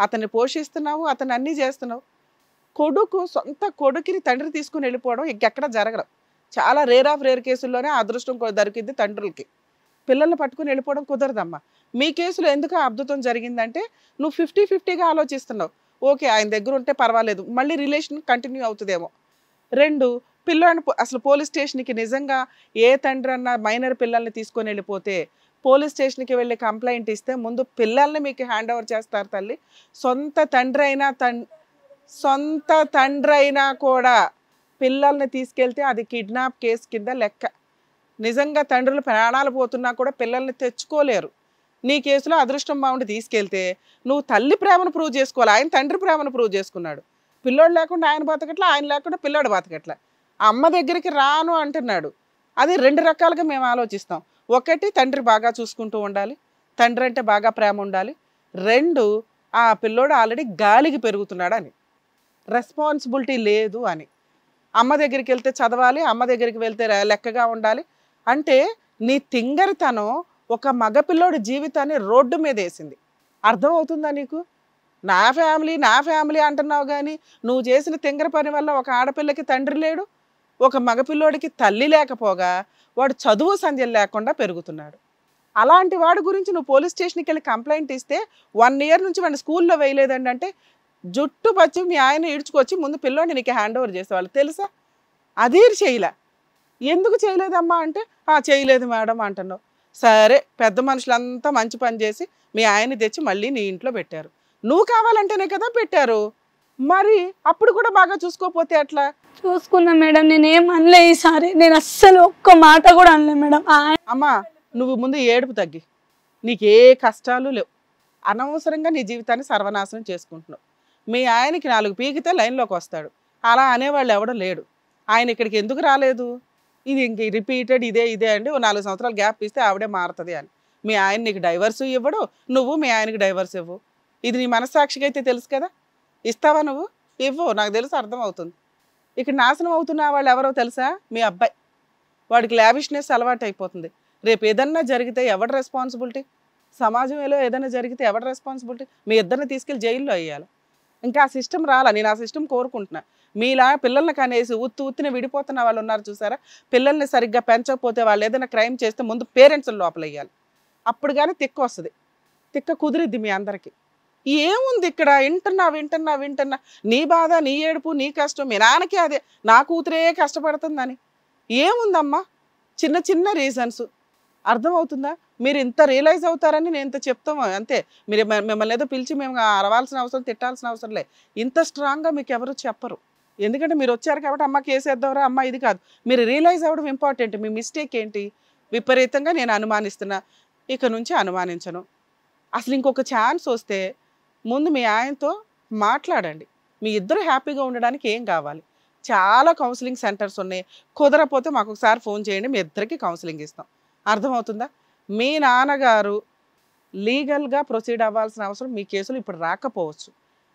అతన్ని పోషిస్తున్నావు, అతను అన్నీ చేస్తున్నావు. సొంత కొడుకుని తండ్రి తీసుకుని వెళ్ళిపోవడం ఇంకెక్కడ జరగదు. చాలా రేర్ ఆఫ్ రేర్ కేసుల్లోనే అదృష్టం దొరికింది తండ్రులకి. పిల్లల్ని పట్టుకుని వెళ్ళిపోవడం కుదరదమ్మా. మీ కేసులో ఎందుకు అద్భుతం జరిగిందంటే నువ్వు 50-50గా ఆలోచిస్తున్నావు. ఓకే, ఆయన దగ్గర ఉంటే పర్వాలేదు, మళ్ళీ రిలేషన్ కంటిన్యూ అవుతుందేమో. 2 పిల్లని అసలు పోలీస్ స్టేషన్కి నిజంగా ఏ తండ్రి అన్న మైనర్ పిల్లల్ని తీసుకొని వెళ్ళిపోతే పోలీస్ స్టేషన్కి వెళ్ళి కంప్లైంట్ ఇస్తే ముందు పిల్లల్ని మీకు హ్యాండ్ ఓవర్ చేస్తారు తల్లి. సొంత తండ్రి అయినా కూడా పిల్లల్ని తీసుకెళ్తే అది కిడ్నాప్ కేసు కింద లెక్క. నిజంగా తండ్రులు ప్రాణాలు పోతున్నా కూడా పిల్లల్ని తెచ్చుకోలేరు. నీ కేసులో అదృష్టం బాగుండి తీసుకెళ్తే నువ్వు తల్లి ప్రేమను ప్రూవ్ చేసుకోవాలి. ఆయన తండ్రి ప్రేమను ప్రూవ్ చేసుకున్నాడు. పిల్లోడు లేకుండా ఆయన బతకట్లా, ఆయన లేకుండా పిల్లోడు బతకట్లా. అమ్మ దగ్గరికి రాను అంటున్నాడు. అది 2 రకాలుగా మేము ఆలోచిస్తాం. 1 తండ్రి బాగా చూసుకుంటూ ఉండాలి, తండ్రి అంటే బాగా ప్రేమ ఉండాలి. 2 ఆ పిల్లోడు ఆల్రెడీ గాలికి పెరుగుతున్నాడు అని, రెస్పాన్సిబిలిటీ లేదు అని. అమ్మ దగ్గరికి వెళ్తే చదవాలి, అమ్మ దగ్గరికి వెళ్తే లెక్కగా ఉండాలి అంటే నీ తింగరితనం ఒక మగపిల్లోడి జీవితాన్ని రోడ్డు మీద వేసింది. అర్థమవుతుందా నీకు? నా ఫ్యామిలీ అంటున్నావు కానీ నువ్వు చేసిన తింగర పని వల్ల ఒక ఆడపిల్లకి తండ్రి లేడు, ఒక మగపిల్లోడికి తల్లి లేకపోగా వాడు చదువు సంధ్యలు లేకుండా పెరుగుతున్నాడు. అలాంటి వాడి గురించి నువ్వు పోలీస్ స్టేషన్కి వెళ్ళి కంప్లైంట్ ఇస్తే 1 ఇయర్ నుంచి వాడిని స్కూల్లో వేయలేదండి అంటే జుట్టు పచ్చి మీ ఆయన ఈడ్చుకొచ్చి ముందు పిల్లోడిని నీకు హ్యాండ్ ఓవర్ చేసేవాళ్ళు తెలుసా? అదే చేయలే. ఎందుకు చేయలేదమ్మా అంటే చేయలేదు మేడం అంటున్నావు. సరే, పెద్ద మనుషులంతా మంచి పని చేసి మీ ఆయన్ని తెచ్చి మళ్ళీ నీ ఇంట్లో పెట్టారు. నువ్వు కావాలంటేనే కదా పెట్టారు. మరి అప్పుడు కూడా బాగా చూసుకోపోతే ఎట్లా? చూసుకున్నా మేడం, నేనేం అనలే ఈసారి. నేను అస్సలు ఒక్క మాట కూడా అనలే మేడం. అమ్మా, నువ్వు ముందు ఏడుపు తగ్గి, నీకు ఏ కష్టాలు లేవు. అనవసరంగా నీ జీవితాన్ని సర్వనాశనం చేసుకుంటున్నావు. మీ ఆయనకి 4 పీకితే లైన్లోకి వస్తాడు. అలా అనేవాళ్ళు ఎవడో లేడు. ఆయన ఇక్కడికి ఎందుకు రాలేదు? ఇది ఇంక రిపీటెడ్ ఇదే అండి. 4 సంవత్సరాలు గ్యాప్ ఇస్తే ఆవిడే మారుతుంది అని. మీ ఆయన నీకు డైవర్సు ఇవ్వడు, నువ్వు మీ ఆయనకి డైవర్స్ ఇవ్వు. ఇది నీ మనస్సాక్షికి అయితే తెలుసు కదా. ఇస్తావా నువ్వు? ఇవ్వు, నాకు తెలుసు, అర్థమవుతుంది. ఇక్కడ నాశనం అవుతున్న వాళ్ళు ఎవరో తెలుసా? మీ అబ్బాయి. వాడికి లావిష్నెస్ అలవాటు అయిపోతుంది. రేపు ఏదన్నా జరిగితే ఎవరి రెస్పాన్సిబిలిటీ? సమాజంలో ఏదైనా జరిగితే ఎవరి రెస్పాన్సిబిలిటీ? మీ ఇద్దరిని తీసుకెళ్ళి జైల్లో వేయాలి. ఇంకా ఆ సిస్టమ్ రాలా. నేను ఆ సిస్టమ్ కోరుకుంటున్నా. మీలా పిల్లల్ని కనేసి ఉత్తిన విడిపోతున్న వాళ్ళు ఉన్నారు చూసారా? పిల్లల్ని సరిగ్గా పెంచకపోతే వాళ్ళు ఏదైనా క్రైమ్ చేస్తే ముందు పేరెంట్స్ లోపల వేయాలి. అప్పుడు కానీ తిక్క వస్తుంది. తిక్క కుదిరిద్ది మీ అందరికీ. ఏముంది ఇక్కడ? వింటున్నా నీ బాధ, నీ ఏడుపు, నీ కష్టం. మీ నాన్నకి అదే, నా కూతురే కష్టపడుతుందని. ఏముందమ్మా? చిన్న రీజన్స్. అర్థమవుతుందా? మీరు ఇంత రియలైజ్ అవుతారని నేను ఇంత చెప్తాము అంతే. మీరు మిమ్మల్ని ఏదో పిలిచి మేము అరవాల్సిన అవసరం, తిట్టాల్సిన అవసరం లే. ఇంత స్ట్రాంగ్గా మీకు ఎవరు చెప్పరు. ఎందుకంటే మీరు వచ్చారు కాబట్టి అమ్మ కేసేద్దాంరా, అమ్మ ఇది కాదు. మీరు రియలైజ్ అవ్వడం ఇంపార్టెంట్. మీ మిస్టేక్ ఏంటి? విపరీతంగా నేను అనుమానిస్తున్నా, ఇక నుంచి అనుమానించను. అసలు ఇంకొక ఛాన్స్ వస్తే ముందు మీ ఆయనతో మాట్లాడండి. మీ ఇద్దరు హ్యాపీగా ఉండడానికి ఏం కావాలి? చాలా కౌన్సిలింగ్ సెంటర్స్ ఉన్నాయి. కుదరపోతే మాకు ఒకసారి ఫోన్ చేయండి, మీ ఇద్దరికి కౌన్సిలింగ్ ఇస్తాం. అర్థమవుతుందా? మీ నాన్నగారు లీగల్గా ప్రొసీడ్ అవ్వాల్సిన అవసరం మీ కేసులు ఇప్పుడు రాకపోవచ్చు.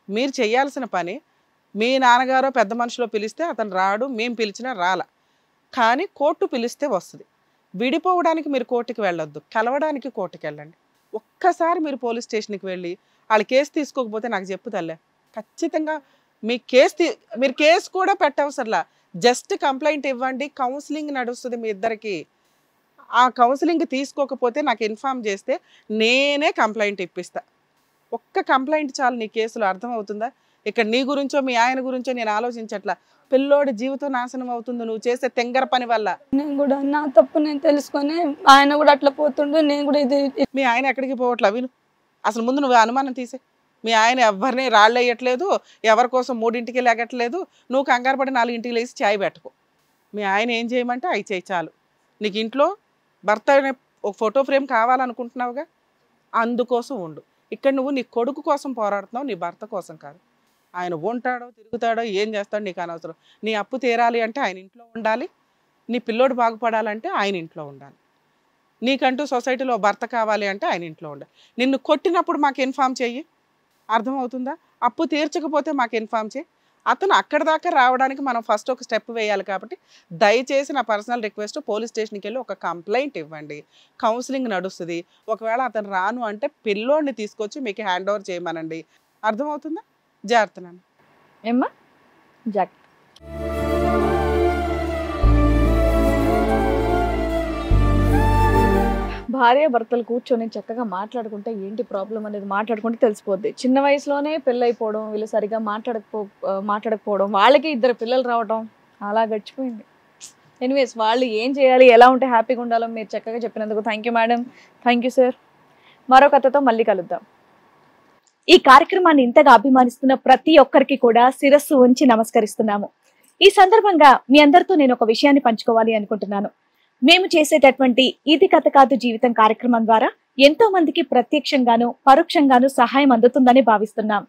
మీరు చేయాల్సిన పని, మీ నాన్నగారో పెద్ద మనుషులో పిలిస్తే అతను రాడు, మేము పిలిచినా రాలా. కానీ కోర్టు పిలిస్తే వస్తుంది. విడిపోవడానికి మీరు కోర్టుకి వెళ్ళొద్దు, కలవడానికి కోర్టుకి వెళ్ళండి. ఒక్కసారి మీరు పోలీస్ స్టేషన్కి వెళ్ళి వాళ్ళు కేసు తీసుకోకపోతే నాకు చెప్పు తల్లే, ఖచ్చితంగా మీ మీరు కేసు కూడా పెట్టవసరలా, జస్ట్ కంప్లైంట్ ఇవ్వండి, కౌన్సిలింగ్ నడుస్తుంది మీ ఇద్దరికి. ఆ కౌన్సిలింగ్ తీసుకోకపోతే నాకు ఇన్ఫామ్ చేస్తే నేనే కంప్లైంట్ ఇప్పిస్తా. ఒక్క కంప్లైంట్ చాలు నీ కేసులో, అర్థమవుతుందా? ఇక్కడ నీ గురించో మీ ఆయన గురించో నేను ఆలోచించట్లా, పిల్లోడి జీవితం నాశనం అవుతుంది నువ్వు చేసే తెంగర పని వల్ల. నేను కూడా నా తప్పు నేను తెలుసుకొని ఆయన కూడా అట్లా పోతుండు, నేను కూడా ఇది. మీ ఆయన ఎక్కడికి పోవట్లా విను, అసలు ముందు నువ్వు అనుమానం తీసే. మీ ఆయన ఎవరిని రాళ్ళు వేయట్లేదు, ఎవరి కోసం 3ంటికి లేగట్లేదు, నువ్వు కంగారు పడి 4ంటికి లేచి చాయ్ పెట్టుకో. మీ ఆయన ఏం చేయమంటే అవి చేయి చాలు. నీకు ఇంట్లో భర్త ఒక ఫోటో ఫ్రేమ్ కావాలనుకుంటున్నావుగా, అందుకోసం ఉండు. ఇక్కడ నువ్వు నీ కొడుకు కోసం పోరాడుతున్నావు, నీ భర్త కోసం కాదు. ఆయన ఉంటాడో తిరుగుతాడో ఏం చేస్తాడో నీకు అనవసరం. నీ అప్పు తీరాలి అంటే ఆయన ఇంట్లో ఉండాలి, నీ పిల్లోడు బాగుపడాలంటే ఆయన ఇంట్లో ఉండాలి, నీకంటూ సొసైటీలో భర్త కావాలి అంటే ఆయన ఇంట్లో ఉండాలి. నిన్ను కొట్టినప్పుడు మాకు ఇన్ఫామ్ చెయ్యి, అర్థమవుతుందా? అప్పు తీర్చకపోతే మాకు ఇన్ఫామ్ చేయి. అతను అక్కడి దాకా రావడానికి మనం ఫస్ట్ ఒక స్టెప్ వేయాలి. కాబట్టి దయచేసి నా పర్సనల్ రిక్వెస్ట్, పోలీస్ స్టేషన్కి వెళ్ళి ఒక కంప్లైంట్ ఇవ్వండి, కౌన్సిలింగ్ నడుస్తుంది. ఒకవేళ అతను రాను అంటే పిల్లోడిని తీసుకొచ్చి మీకు హ్యాండ్ ఓవర్ చేయమనండి, అర్థమవుతుందా? జాగ్రత్త నాన్న. ఏమ్మా జాగ్రత్త. భార్య భర్తలు కూర్చొని చక్కగా మాట్లాడుకుంటే ఏంటి ప్రాబ్లం అనేది మాట్లాడుకుంటే తెలిసిపోద్ది. చిన్న వయసులోనే పెళ్ళైపోవడం, వీళ్ళు సరిగా మాట్లాడకపోవడం, వాళ్ళకి 2 పిల్లలు రావడం, అలా గడిచిపోయింది. ఎనీవేస్ వాళ్ళు ఏం చేయాలి, ఎలా ఉంటే హ్యాపీగా ఉండాలో మీరు చక్కగా చెప్పినందుకు thank you madam, thank you sir. మరో కథతో మళ్ళీ కలుద్దాం. ఈ కార్యక్రమాన్ని ఇంతగా అభిమానిస్తున్న ప్రతి ఒక్కరికి కూడా శిరస్సు ఉంచి నమస్కరిస్తున్నాము. ఈ సందర్భంగా మీ అందరితో నేను ఒక విషయాన్ని పంచుకోవాలి అనుకుంటున్నాను. మేము చేసేటటువంటి ఇది కథ కాదు జీవితం కార్యక్రమం ద్వారా ఎంతో మందికి ప్రత్యక్షంగాను పరోక్షంగాను సహాయం అందుతుందని భావిస్తున్నాం.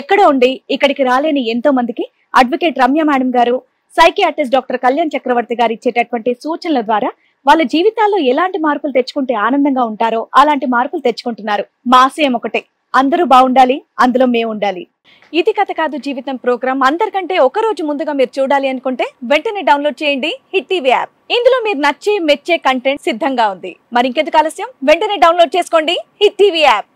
ఎక్కడ ఉండి ఇక్కడికి రాలేని ఎంతో మందికి అడ్వకేట్ రమ్య మేడం గారు, సైకియాట్రిస్ట్ డాక్టర్ కళ్యాణ్ చక్రవర్తి గారు ఇచ్చేటటువంటి సూచనల ద్వారా వాళ్ళ జీవితాల్లో ఎలాంటి మార్పులు తెచ్చుకుంటే ఆనందంగా ఉంటారో అలాంటి మార్పులు తెచ్చుకుంటున్నారు. మా ఆశయం ఒకటే, అందరూ బాగుండాలి, అందులో మేము ఉండాలి. ఇది కథ కాదు జీవితం ప్రోగ్రామ్ అందరికంటే ఒక రోజు ముందుగా మీరు చూడాలి అనుకుంటే వెంటనే డౌన్లోడ్ చేయండి హిట్ టీవీ యాప్. ఇందులో మీరు నచ్చే మెచ్చే కంటెంట్ సిద్ధంగా ఉంది. మరి ఇంకెందుకు ఆలస్యం, వెంటనే డౌన్లోడ్ చేసుకోండి హిట్ టీవీ యాప్.